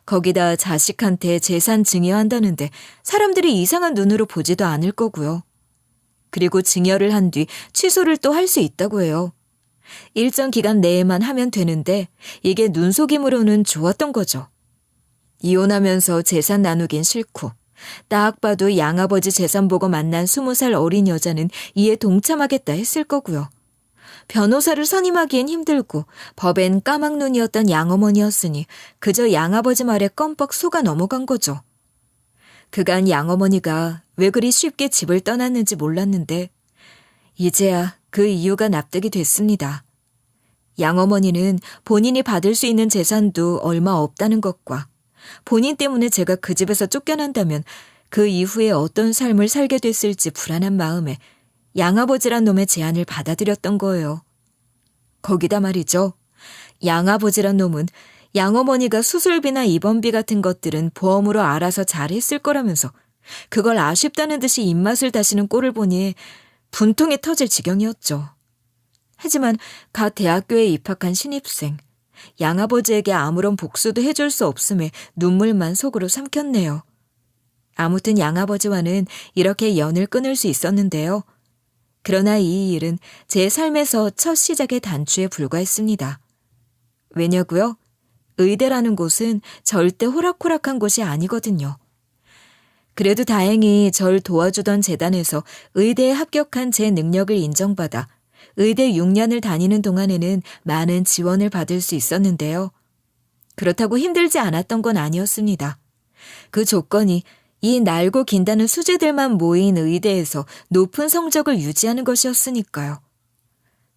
거기다 자식한테 재산 증여한다는데 사람들이 이상한 눈으로 보지도 않을 거고요. 그리고 증여를 한 뒤 취소를 또 할 수 있다고 해요. 일정 기간 내에만 하면 되는데 이게 눈속임으로는 좋았던 거죠. 이혼하면서 재산 나누긴 싫고 딱 봐도 양아버지 재산 보고 만난 20살 어린 여자는 이에 동참하겠다 했을 거고요. 변호사를 선임하기엔 힘들고 법엔 까막눈이었던 양어머니였으니 그저 양아버지 말에 껌뻑 속아 넘어간 거죠. 그간 양어머니가 왜 그리 쉽게 집을 떠났는지 몰랐는데 이제야 그 이유가 납득이 됐습니다. 양어머니는 본인이 받을 수 있는 재산도 얼마 없다는 것과 본인 때문에 제가 그 집에서 쫓겨난다면 그 이후에 어떤 삶을 살게 됐을지 불안한 마음에 양아버지란 놈의 제안을 받아들였던 거예요. 거기다 말이죠. 양아버지란 놈은 양어머니가 수술비나 입원비 같은 것들은 보험으로 알아서 잘했을 거라면서 그걸 아쉽다는 듯이 입맛을 다시는 꼴을 보니 분통이 터질 지경이었죠. 하지만 갓 대학교에 입학한 신입생, 양아버지에게 아무런 복수도 해줄 수 없음에 눈물만 속으로 삼켰네요. 아무튼 양아버지와는 이렇게 연을 끊을 수 있었는데요. 그러나 이 일은 제 삶에서 첫 시작의 단추에 불과했습니다. 왜냐고요? 의대라는 곳은 절대 호락호락한 곳이 아니거든요. 그래도 다행히 절 도와주던 재단에서 의대에 합격한 제 능력을 인정받아 의대 6년을 다니는 동안에는 많은 지원을 받을 수 있었는데요. 그렇다고 힘들지 않았던 건 아니었습니다. 그 조건이 이 날고 긴다는 수재들만 모인 의대에서 높은 성적을 유지하는 것이었으니까요.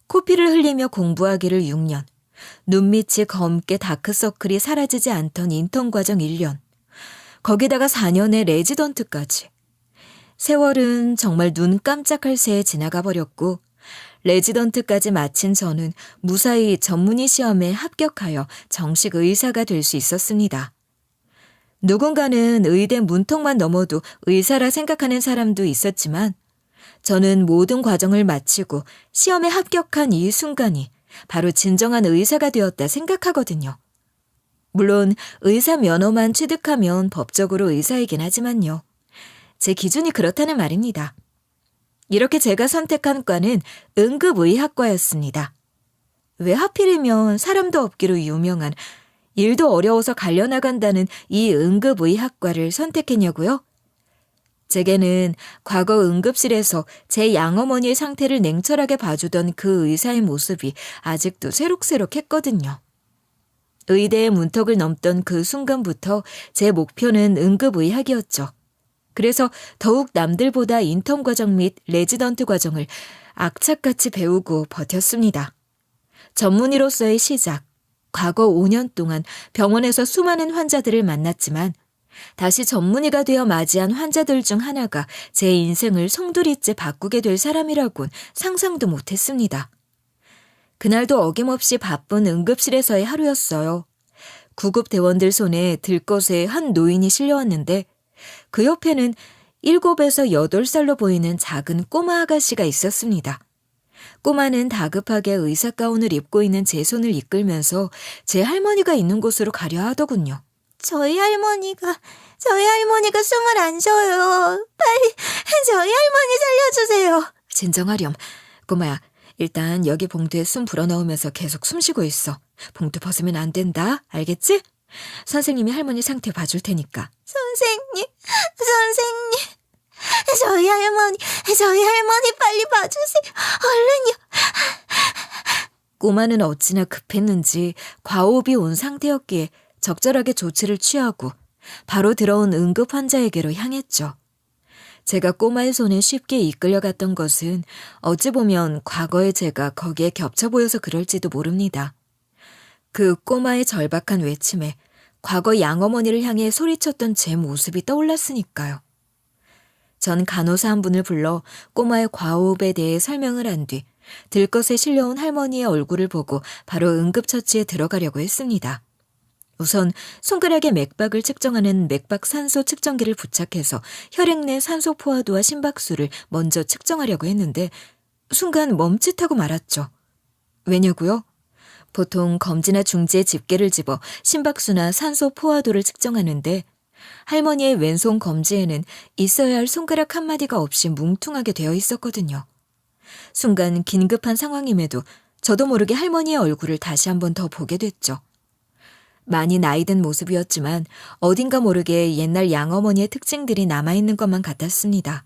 코피를 흘리며 공부하기를 6년, 눈밑이 검게 다크서클이 사라지지 않던 인턴 과정 1년, 거기다가 4년의 레지던트까지. 세월은 정말 눈 깜짝할 새에 지나가 버렸고 레지던트까지 마친 저는 무사히 전문의 시험에 합격하여 정식 의사가 될 수 있었습니다. 누군가는 의대 문턱만 넘어도 의사라 생각하는 사람도 있었지만 저는 모든 과정을 마치고 시험에 합격한 이 순간이 바로 진정한 의사가 되었다 생각하거든요. 물론 의사 면허만 취득하면 법적으로 의사이긴 하지만요. 제 기준이 그렇다는 말입니다. 이렇게 제가 선택한 과는 응급의학과였습니다. 왜 하필이면 사람도 없기로 유명한 일도 어려워서 갈려나간다는 이 응급의학과를 선택했냐고요? 제게는 과거 응급실에서 제 양어머니의 상태를 냉철하게 봐주던 그 의사의 모습이 아직도 새록새록했거든요. 의대의 문턱을 넘던 그 순간부터 제 목표는 응급의학이었죠. 그래서 더욱 남들보다 인턴 과정 및 레지던트 과정을 악착같이 배우고 버텼습니다. 전문의로서의 시작, 과거 5년 동안 병원에서 수많은 환자들을 만났지만 다시 전문의가 되어 맞이한 환자들 중 하나가 제 인생을 송두리째 바꾸게 될 사람이라곤 상상도 못했습니다. 그날도 어김없이 바쁜 응급실에서의 하루였어요. 구급 대원들 손에 들것에 한 노인이 실려왔는데 그 옆에는 7에서 8살로 보이는 작은 꼬마 아가씨가 있었습니다. 꼬마는 다급하게 의사 가운을 입고 있는 제 손을 이끌면서 제 할머니가 있는 곳으로 가려 하더군요. 저희 할머니가 숨을 안 쉬어요. 빨리 저희 할머니 살려주세요. 진정하렴. 꼬마야, 일단 여기 봉투에 숨 불어넣으면서 계속 숨 쉬고 있어. 봉투 벗으면 안 된다. 알겠지? 선생님이 할머니 상태 봐줄 테니까. 선생님. 저희 할머니 빨리 봐주세요. 얼른요. 꼬마는 어찌나 급했는지 과호흡이 온 상태였기에 적절하게 조치를 취하고 바로 들어온 응급 환자에게로 향했죠. 제가 꼬마의 손에 쉽게 이끌려갔던 것은 어찌 보면 과거의 제가 거기에 겹쳐 보여서 그럴지도 모릅니다. 그 꼬마의 절박한 외침에 과거 양어머니를 향해 소리쳤던 제 모습이 떠올랐으니까요. 전 간호사 한 분을 불러 꼬마의 과호흡에 대해 설명을 한 뒤 들것에 실려온 할머니의 얼굴을 보고 바로 응급처치에 들어가려고 했습니다. 우선 손가락에 맥박을 측정하는 맥박 산소 측정기를 부착해서 혈액 내 산소 포화도와 심박수를 먼저 측정하려고 했는데 순간 멈칫하고 말았죠. 왜냐고요? 보통 검지나 중지에 집게를 집어 심박수나 산소 포화도를 측정하는데 할머니의 왼손 검지에는 있어야 할 손가락 한마디가 없이 뭉퉁하게 되어 있었거든요. 순간 긴급한 상황임에도 저도 모르게 할머니의 얼굴을 다시 한번 더 보게 됐죠. 많이 나이든 모습이었지만 어딘가 모르게 옛날 양어머니의 특징들이 남아있는 것만 같았습니다.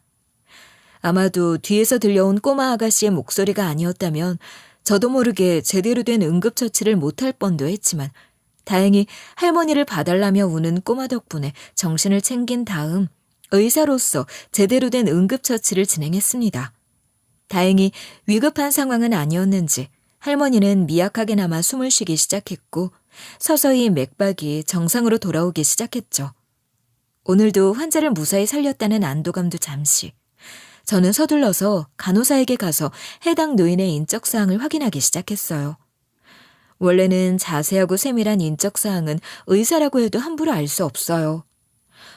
아마도 뒤에서 들려온 꼬마 아가씨의 목소리가 아니었다면 저도 모르게 제대로 된 응급처치를 못할 뻔도 했지만 다행히 할머니를 봐달라며 우는 꼬마 덕분에 정신을 챙긴 다음 의사로서 제대로 된 응급처치를 진행했습니다. 다행히 위급한 상황은 아니었는지 할머니는 미약하게나마 숨을 쉬기 시작했고 서서히 맥박이 정상으로 돌아오기 시작했죠. 오늘도 환자를 무사히 살렸다는 안도감도 잠시. 저는 서둘러서 간호사에게 가서 해당 노인의 인적사항을 확인하기 시작했어요. 원래는 자세하고 세밀한 인적사항은 의사라고 해도 함부로 알 수 없어요.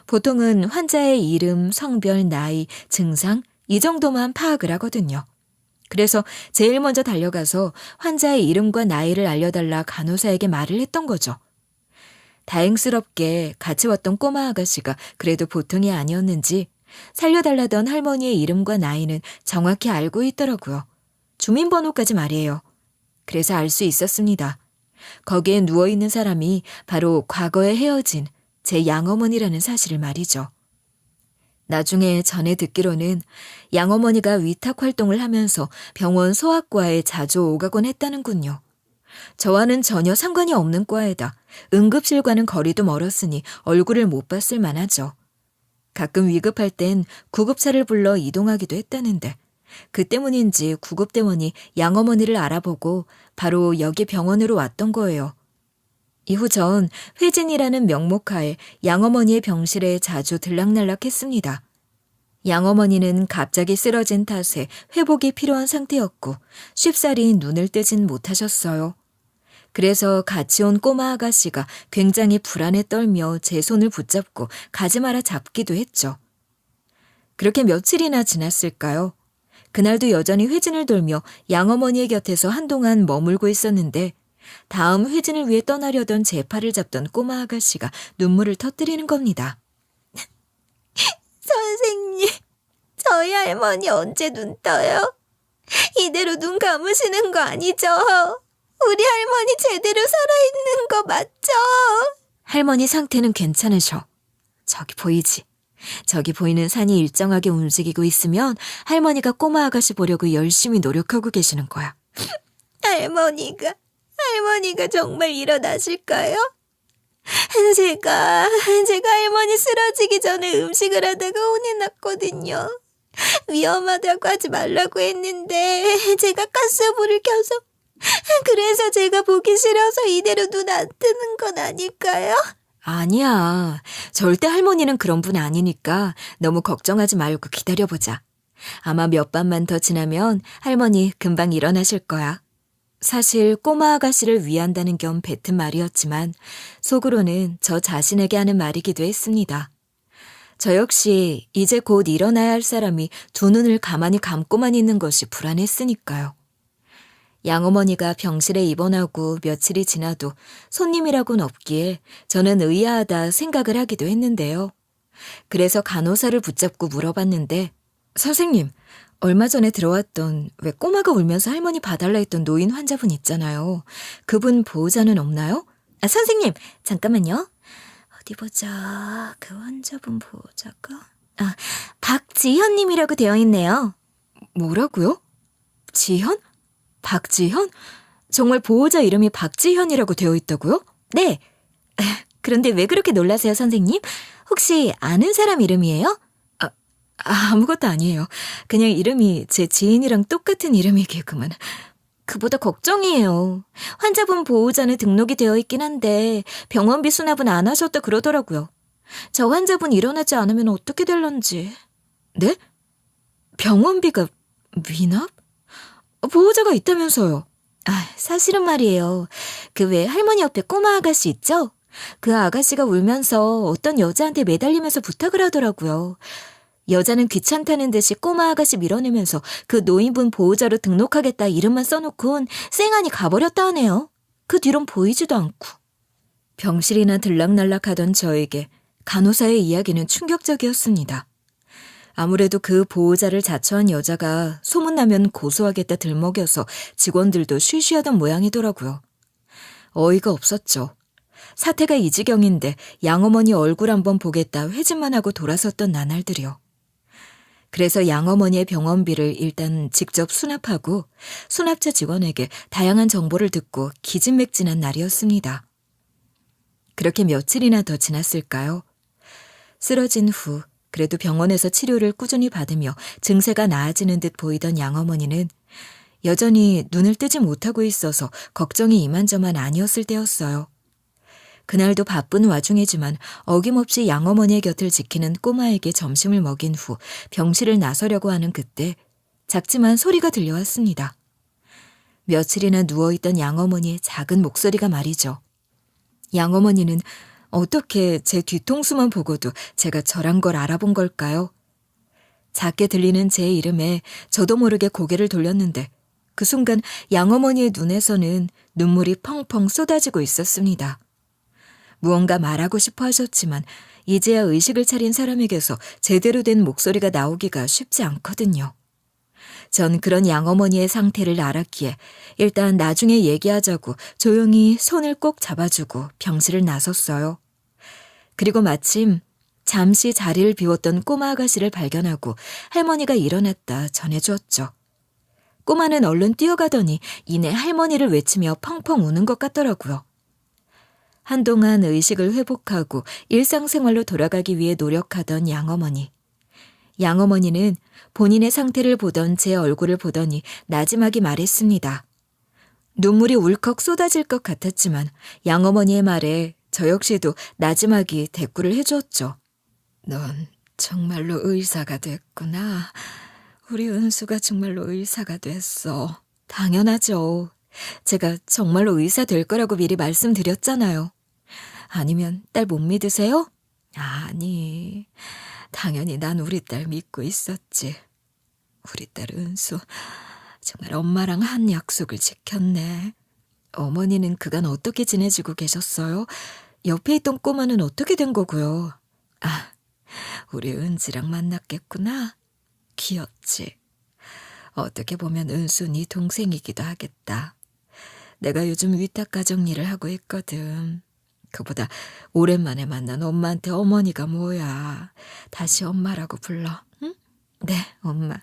보통은 환자의 이름, 성별, 나이, 증상 이 정도만 파악을 하거든요. 그래서 제일 먼저 달려가서 환자의 이름과 나이를 알려달라 간호사에게 말을 했던 거죠. 다행스럽게 같이 왔던 꼬마 아가씨가 그래도 보통이 아니었는지 살려달라던 할머니의 이름과 나이는 정확히 알고 있더라고요. 주민번호까지 말이에요. 그래서 알 수 있었습니다. 거기에 누워있는 사람이 바로 과거에 헤어진 제 양어머니라는 사실을 말이죠. 나중에 전해 듣기로는 양어머니가 위탁 활동을 하면서 병원 소아과에 자주 오가곤 했다는군요. 저와는 전혀 상관이 없는 과에다 응급실과는 거리도 멀었으니 얼굴을 못 봤을 만하죠. 가끔 위급할 땐 구급차를 불러 이동하기도 했다는데 그 때문인지 구급대원이 양어머니를 알아보고 바로 여기 병원으로 왔던 거예요. 이후 전 회진이라는 명목하에 양어머니의 병실에 자주 들락날락했습니다. 양어머니는 갑자기 쓰러진 탓에 회복이 필요한 상태였고 쉽사리 눈을 뜨진 못하셨어요. 그래서 같이 온 꼬마 아가씨가 굉장히 불안에 떨며 제 손을 붙잡고 가지 마라 잡기도 했죠. 그렇게 며칠이나 지났을까요? 그날도 여전히 회진을 돌며 양어머니의 곁에서 한동안 머물고 있었는데 다음 회진을 위해 떠나려던 제 팔을 잡던 꼬마 아가씨가 눈물을 터뜨리는 겁니다. 선생님, 저희 할머니 언제 눈 떠요? 이대로 눈 감으시는 거 아니죠? 우리 할머니 제대로 살아있는 거 맞죠? 할머니 상태는 괜찮으셔. 저기 보이지? 저기 보이는 산이 일정하게 움직이고 있으면 할머니가 꼬마 아가씨 보려고 열심히 노력하고 계시는 거야. 할머니가 정말 일어나실까요? 제가 할머니 쓰러지기 전에 음식을 하다가 혼이 났거든요. 위험하다고 하지 말라고 했는데 제가 가스불을 켜서 그래서 제가 보기 싫어서 이대로 눈 안 뜨는 건 아닐까요? 아니야. 절대 할머니는 그런 분 아니니까 너무 걱정하지 말고 기다려보자. 아마 몇 밤만 더 지나면 할머니 금방 일어나실 거야. 사실 꼬마 아가씨를 위한다는 겸 뱉은 말이었지만 속으로는 저 자신에게 하는 말이기도 했습니다. 저 역시 이제 곧 일어나야 할 사람이 두 눈을 가만히 감고만 있는 것이 불안했으니까요. 양어머니가 병실에 입원하고 며칠이 지나도 손님이라고는 없기에 저는 의아하다 생각을 하기도 했는데요. 그래서 간호사를 붙잡고 물어봤는데 선생님, 얼마 전에 들어왔던 왜 꼬마가 울면서 할머니 봐달라 했던 노인 환자분 있잖아요. 그분 보호자는 없나요? 선생님, 잠깐만요. 어디 보자. 그 환자분 보호자가? 박지현님이라고 되어 있네요. 뭐라고요? 지현? 박지현? 정말 보호자 이름이 박지현이라고 되어 있다고요? 네. 그런데 왜 그렇게 놀라세요, 선생님? 혹시 아는 사람 이름이에요? 아무것도 아니에요. 그냥 이름이 제 지인이랑 똑같은 이름이겠구만. 그보다 걱정이에요. 환자분 보호자는 등록이 되어 있긴 한데 병원비 수납은 안 하셨다 그러더라고요. 저 환자분 일어나지 않으면 어떻게 될런지. 네? 병원비가 미납? 보호자가 있다면서요. 사실은 말이에요. 그 외 할머니 옆에 꼬마 아가씨 있죠? 그 아가씨가 울면서 어떤 여자한테 매달리면서 부탁을 하더라고요. 여자는 귀찮다는 듯이 꼬마 아가씨 밀어내면서 그 노인분 보호자로 등록하겠다 이름만 써놓곤 쌩하니 가버렸다 하네요. 그 뒤론 보이지도 않고. 병실이나 들락날락하던 저에게 간호사의 이야기는 충격적이었습니다. 아무래도 그 보호자를 자처한 여자가 소문나면 고소하겠다 들먹여서 직원들도 쉬쉬하던 모양이더라고요. 어이가 없었죠. 사태가 이 지경인데 양어머니 얼굴 한번 보겠다 회진만 하고 돌아섰던 나날들이요. 그래서 양어머니의 병원비를 일단 직접 수납하고 수납차 직원에게 다양한 정보를 듣고 기진맥진한 날이었습니다. 그렇게 며칠이나 더 지났을까요? 쓰러진 후 그래도 병원에서 치료를 꾸준히 받으며 증세가 나아지는 듯 보이던 양어머니는 여전히 눈을 뜨지 못하고 있어서 걱정이 이만저만 아니었을 때였어요. 그날도 바쁜 와중이지만 어김없이 양어머니의 곁을 지키는 꼬마에게 점심을 먹인 후 병실을 나서려고 하는 그때 작지만 소리가 들려왔습니다. 며칠이나 누워있던 양어머니의 작은 목소리가 말이죠. 양어머니는 어떻게 제 뒤통수만 보고도 제가 저란 걸 알아본 걸까요? 작게 들리는 제 이름에 저도 모르게 고개를 돌렸는데 그 순간 양어머니의 눈에서는 눈물이 펑펑 쏟아지고 있었습니다. 무언가 말하고 싶어 하셨지만 이제야 의식을 차린 사람에게서 제대로 된 목소리가 나오기가 쉽지 않거든요. 전 그런 양어머니의 상태를 알았기에 일단 나중에 얘기하자고 조용히 손을 꼭 잡아주고 병실을 나섰어요. 그리고 마침 잠시 자리를 비웠던 꼬마 아가씨를 발견하고 할머니가 일어났다 전해주었죠. 꼬마는 얼른 뛰어가더니 이내 할머니를 외치며 펑펑 우는 것 같더라고요. 한동안 의식을 회복하고 일상생활로 돌아가기 위해 노력하던 양어머니. 양어머니는 본인의 상태를 보던 제 얼굴을 보더니 나지막이 말했습니다. 눈물이 울컥 쏟아질 것 같았지만 양어머니의 말에 저 역시도 나지막이 대꾸를 해주었죠. 넌 정말로 의사가 됐구나. 우리 은수가 정말로 의사가 됐어. 당연하죠. 제가 정말로 의사 될 거라고 미리 말씀드렸잖아요. 아니면 딸 못 믿으세요? 아니, 당연히 난 우리 딸 믿고 있었지. 우리 딸 은수 정말 엄마랑 한 약속을 지켰네. 어머니는 그간 어떻게 지내지고 계셨어요? 옆에 있던 꼬마는 어떻게 된 거고요? 아, 우리 은지랑 만났겠구나. 귀엽지. 어떻게 보면 은수 네 동생이기도 하겠다. 내가 요즘 위탁가정 일을 하고 있거든. 그보다 오랜만에 만난 엄마한테 어머니가 뭐야. 다시 엄마라고 불러. 응? 네, 엄마.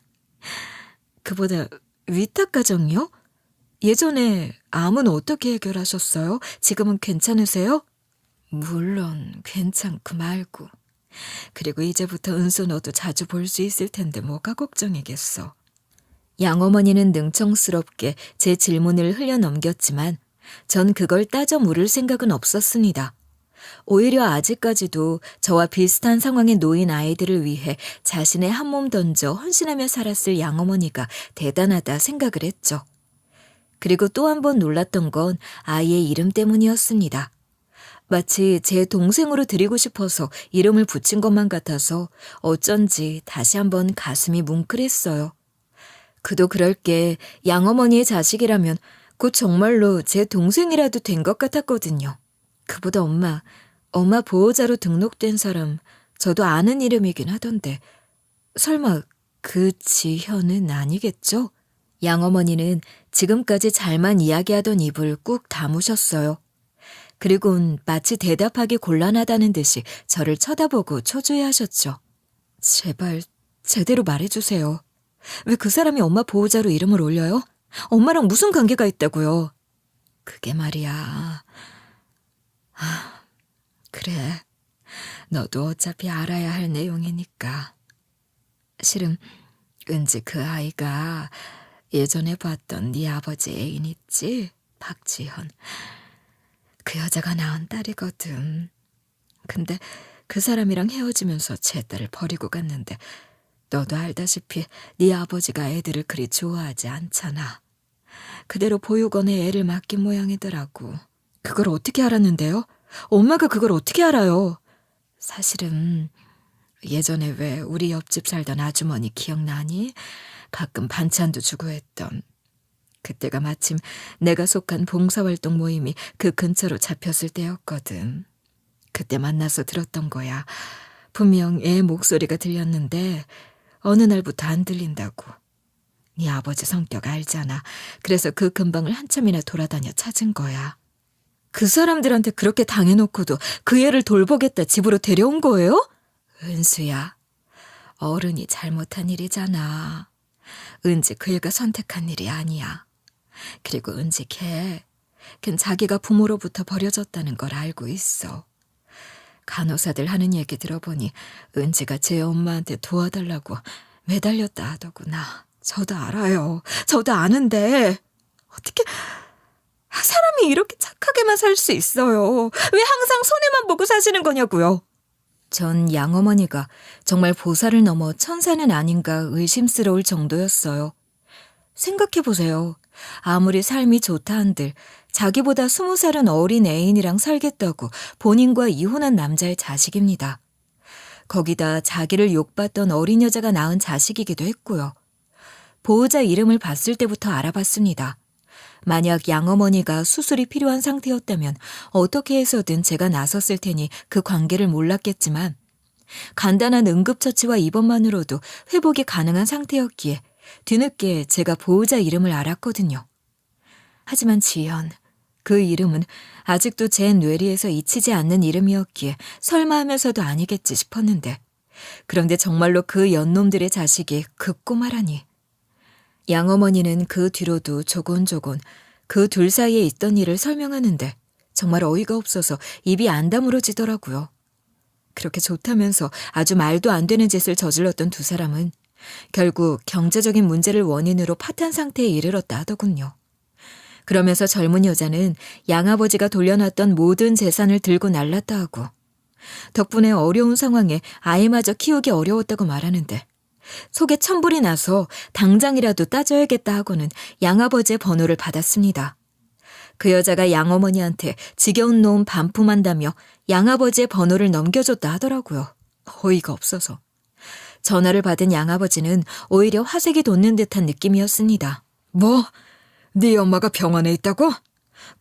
그보다 위탁가정이요? 예전에 암은 어떻게 해결하셨어요? 지금은 괜찮으세요? 물론 괜찮고 말고. 그리고 이제부터 은수 너도 자주 볼 수 있을 텐데 뭐가 걱정이겠어. 양어머니는 능청스럽게 제 질문을 흘려넘겼지만 전 그걸 따져 물을 생각은 없었습니다. 오히려 아직까지도 저와 비슷한 상황에 놓인 아이들을 위해 자신의 한 몸 던져 헌신하며 살았을 양어머니가 대단하다 생각을 했죠. 그리고 또 한 번 놀랐던 건 아이의 이름 때문이었습니다. 마치 제 동생으로 드리고 싶어서 이름을 붙인 것만 같아서 어쩐지 다시 한번 가슴이 뭉클했어요. 그도 그럴 게 양어머니의 자식이라면 곧 정말로 제 동생이라도 된 것 같았거든요. 그보다 엄마 보호자로 등록된 사람 저도 아는 이름이긴 하던데 설마 그 지현은 아니겠죠? 양어머니는 지금까지 잘만 이야기하던 입을 꾹 다무셨어요. 그리고는 마치 대답하기 곤란하다는 듯이 저를 쳐다보고 초조해하셨죠. 제발 제대로 말해주세요. 왜 그 사람이 엄마 보호자로 이름을 올려요? 엄마랑 무슨 관계가 있다고요? 그게 말이야. 그래. 너도 어차피 알아야 할 내용이니까. 실은 은지 그 아이가 예전에 봤던 네 아버지 애인 있지? 박지현. 그 여자가 낳은 딸이거든. 근데 그 사람이랑 헤어지면서 제 딸을 버리고 갔는데 너도 알다시피 네 아버지가 애들을 그리 좋아하지 않잖아. 그대로 보육원에 애를 맡긴 모양이더라고. 그걸 어떻게 알았는데요? 엄마가 그걸 어떻게 알아요? 사실은 예전에 왜 우리 옆집 살던 아주머니 기억나니? 가끔 반찬도 주고 했던. 그때가 마침 내가 속한 봉사활동 모임이 그 근처로 잡혔을 때였거든. 그때 만나서 들었던 거야. 분명 애 목소리가 들렸는데 어느 날부터 안 들린다고. 네 아버지 성격 알잖아. 그래서 그 근방을 한참이나 돌아다녀 찾은 거야. 그 사람들한테 그렇게 당해놓고도 그 애를 돌보겠다 집으로 데려온 거예요? 은수야, 어른이 잘못한 일이잖아. 은지 그 애가 선택한 일이 아니야. 그리고 은지 걔 자기가 부모로부터 버려졌다는 걸 알고 있어. 간호사들 하는 얘기 들어보니 은지가 제 엄마한테 도와달라고 매달렸다 하더구나. 저도 알아요. 저도 아는데 어떻게 사람이 이렇게 착하게만 살 수 있어요. 왜 항상 손해만 보고 사시는 거냐고요. 전 양어머니가 정말 보살을 넘어 천사는 아닌가 의심스러울 정도였어요. 생각해보세요. 아무리 삶이 좋다 한들 자기보다 20살은 어린 애인이랑 살겠다고 본인과 이혼한 남자의 자식입니다. 거기다 자기를 욕봤던 어린 여자가 낳은 자식이기도 했고요. 보호자 이름을 봤을 때부터 알아봤습니다. 만약 양어머니가 수술이 필요한 상태였다면 어떻게 해서든 제가 나섰을 테니 그 관계를 몰랐겠지만 간단한 응급처치와 입원만으로도 회복이 가능한 상태였기에 뒤늦게 제가 보호자 이름을 알았거든요. 하지만 지연, 그 이름은 아직도 제 뇌리에서 잊히지 않는 이름이었기에 설마 하면서도 아니겠지 싶었는데 그런데 정말로 그 연놈들의 자식이 그 꼬마라니. 양어머니는 그 뒤로도 조곤조곤 그 둘 사이에 있던 일을 설명하는데 정말 어이가 없어서 입이 안 다물어지더라고요. 그렇게 좋다면서 아주 말도 안 되는 짓을 저질렀던 두 사람은 결국 경제적인 문제를 원인으로 파탄 상태에 이르렀다 하더군요. 그러면서 젊은 여자는 양아버지가 돌려놨던 모든 재산을 들고 날랐다 하고 덕분에 어려운 상황에 아이마저 키우기 어려웠다고 말하는데 속에 천불이 나서 당장이라도 따져야겠다 하고는 양아버지의 번호를 받았습니다. 그 여자가 양어머니한테 지겨운 놈 반품한다며 양아버지의 번호를 넘겨줬다 하더라고요. 어이가 없어서. 전화를 받은 양아버지는 오히려 화색이 돋는 듯한 느낌이었습니다. 뭐? 네 엄마가 병원에 있다고?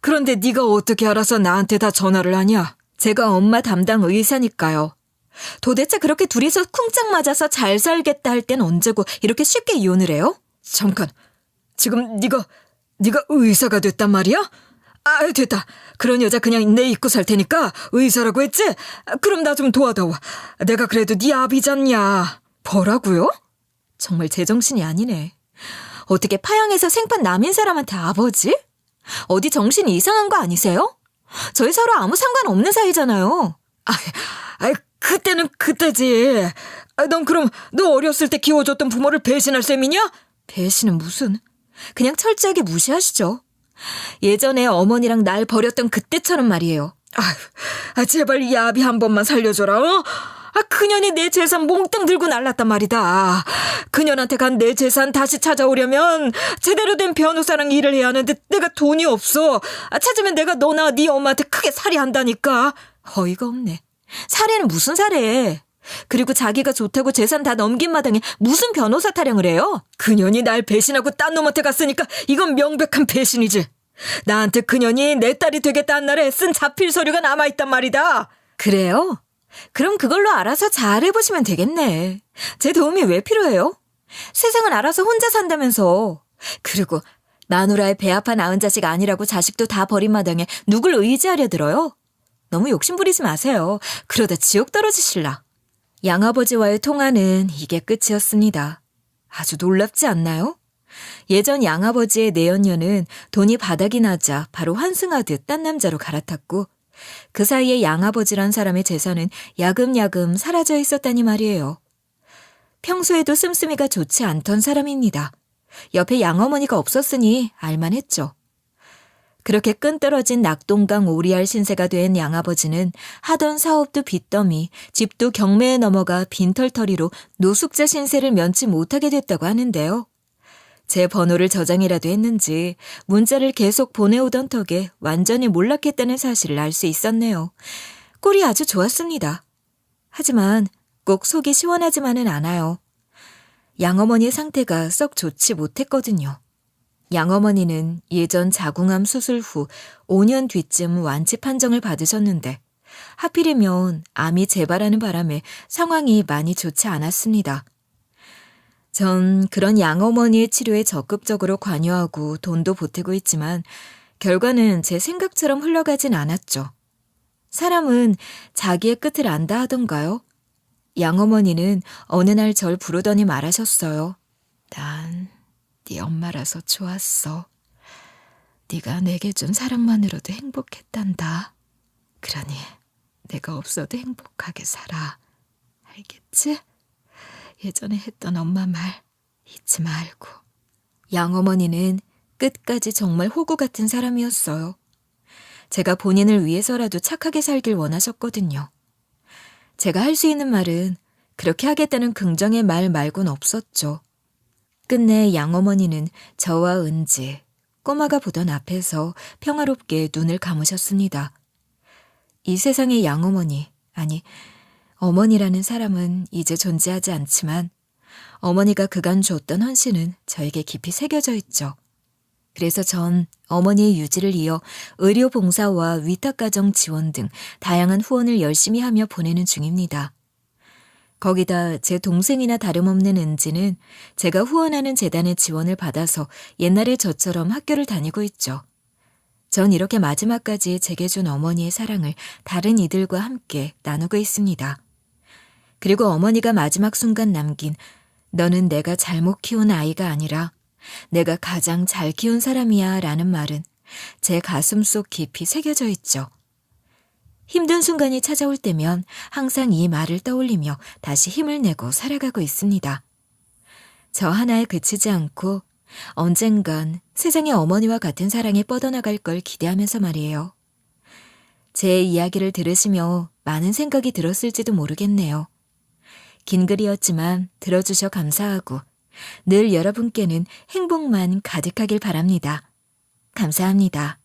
그런데 네가 어떻게 알아서 나한테 다 전화를 하냐? 제가 엄마 담당 의사니까요. 도대체 그렇게 둘이서 쿵짝 맞아서 잘 살겠다 할 땐 언제고 이렇게 쉽게 이혼을 해요? 잠깐, 지금 네가 의사가 됐단 말이야? 아, 됐다. 그런 여자 그냥 내 잊고 살 테니까 의사라고 했지? 그럼 나 좀 도와다오. 내가 그래도 네 아비잖냐. 뭐라고요? 정말 제정신이 아니네. 어떻게 파양해서 생판 남인 사람한테 아버지? 어디 정신이 이상한 거 아니세요? 저희 서로 아무 상관없는 사이잖아요. 그때는 그때지. 넌 그럼 너 어렸을 때 키워줬던 부모를 배신할 셈이냐? 배신은 무슨. 그냥 철저하게 무시하시죠. 예전에 어머니랑 날 버렸던 그때처럼 말이에요. 제발 이 아비 한 번만 살려줘라. 어? 그년이 내 재산 몽땅 들고 날랐단 말이다. 그년한테 간 내 재산 다시 찾아오려면 제대로 된 변호사랑 일을 해야 하는데 내가 돈이 없어. 찾으면 내가 너나 네 엄마한테 크게 살해한다니까. 어이가 없네. 살해는 무슨 살해. 그리고 자기가 좋다고 재산 다 넘긴 마당에 무슨 변호사 타령을 해요? 그년이 날 배신하고 딴 놈한테 갔으니까 이건 명백한 배신이지. 나한테 그년이 내 딸이 되겠다는 날에 쓴 자필 서류가 남아있단 말이다. 그래요? 그럼 그걸로 알아서 잘 해보시면 되겠네. 제 도움이 왜 필요해요? 세상은 알아서 혼자 산다면서. 그리고 마누라의 배 아파 낳은 자식 아니라고 자식도 다 버린 마당에 누굴 의지하려 들어요? 너무 욕심부리지 마세요. 그러다 지옥 떨어지실라. 양아버지와의 통화는 이게 끝이었습니다. 아주 놀랍지 않나요? 예전 양아버지의 내연녀는 돈이 바닥이 나자 바로 환승하듯 딴 남자로 갈아탔고 그 사이에 양아버지란 사람의 재산은 야금야금 사라져 있었다니 말이에요. 평소에도 씀씀이가 좋지 않던 사람입니다. 옆에 양어머니가 없었으니 알만했죠. 그렇게 끈떨어진 낙동강 오리알 신세가 된 양아버지는 하던 사업도 빚더미, 집도 경매에 넘어가 빈털터리로 노숙자 신세를 면치 못하게 됐다고 하는데요. 제 번호를 저장이라도 했는지 문자를 계속 보내오던 덕에 완전히 몰락했다는 사실을 알 수 있었네요. 꼴이 아주 좋았습니다. 하지만 꼭 속이 시원하지만은 않아요. 양어머니의 상태가 썩 좋지 못했거든요. 양어머니는 예전 자궁암 수술 후 5년 뒤쯤 완치 판정을 받으셨는데 하필이면 암이 재발하는 바람에 상황이 많이 좋지 않았습니다. 전 그런 양어머니의 치료에 적극적으로 관여하고 돈도 보태고 있지만 결과는 제 생각처럼 흘러가진 않았죠. 사람은 자기의 끝을 안다 하던가요? 양어머니는 어느 날 절 부르더니 말하셨어요. 난 네 엄마라서 좋았어. 네가 내게 준 사랑만으로도 행복했단다. 그러니 내가 없어도 행복하게 살아. 알겠지? 예전에 했던 엄마 말 잊지 말고. 양어머니는 끝까지 정말 호구 같은 사람이었어요. 제가 본인을 위해서라도 착하게 살길 원하셨거든요. 제가 할 수 있는 말은 그렇게 하겠다는 긍정의 말 말곤 없었죠. 끝내 양어머니는 저와 은지, 꼬마가 보던 앞에서 평화롭게 눈을 감으셨습니다. 이 세상의 양어머니, 아니 어머니라는 사람은 이제 존재하지 않지만 어머니가 그간 줬던 헌신은 저에게 깊이 새겨져 있죠. 그래서 전 어머니의 유지를 이어 의료봉사와 위탁가정 지원 등 다양한 후원을 열심히 하며 보내는 중입니다. 거기다 제 동생이나 다름없는 은지는 제가 후원하는 재단의 지원을 받아서 옛날에 저처럼 학교를 다니고 있죠. 전 이렇게 마지막까지 제게 준 어머니의 사랑을 다른 이들과 함께 나누고 있습니다. 그리고 어머니가 마지막 순간 남긴 너는 내가 잘못 키운 아이가 아니라 내가 가장 잘 키운 사람이야 라는 말은 제 가슴 속 깊이 새겨져 있죠. 힘든 순간이 찾아올 때면 항상 이 말을 떠올리며 다시 힘을 내고 살아가고 있습니다. 저 하나에 그치지 않고 언젠간 세상의 어머니와 같은 사랑에 뻗어나갈 걸 기대하면서 말이에요. 제 이야기를 들으시며 많은 생각이 들었을지도 모르겠네요. 긴 글이었지만 들어주셔 감사하고 늘 여러분께는 행복만 가득하길 바랍니다. 감사합니다.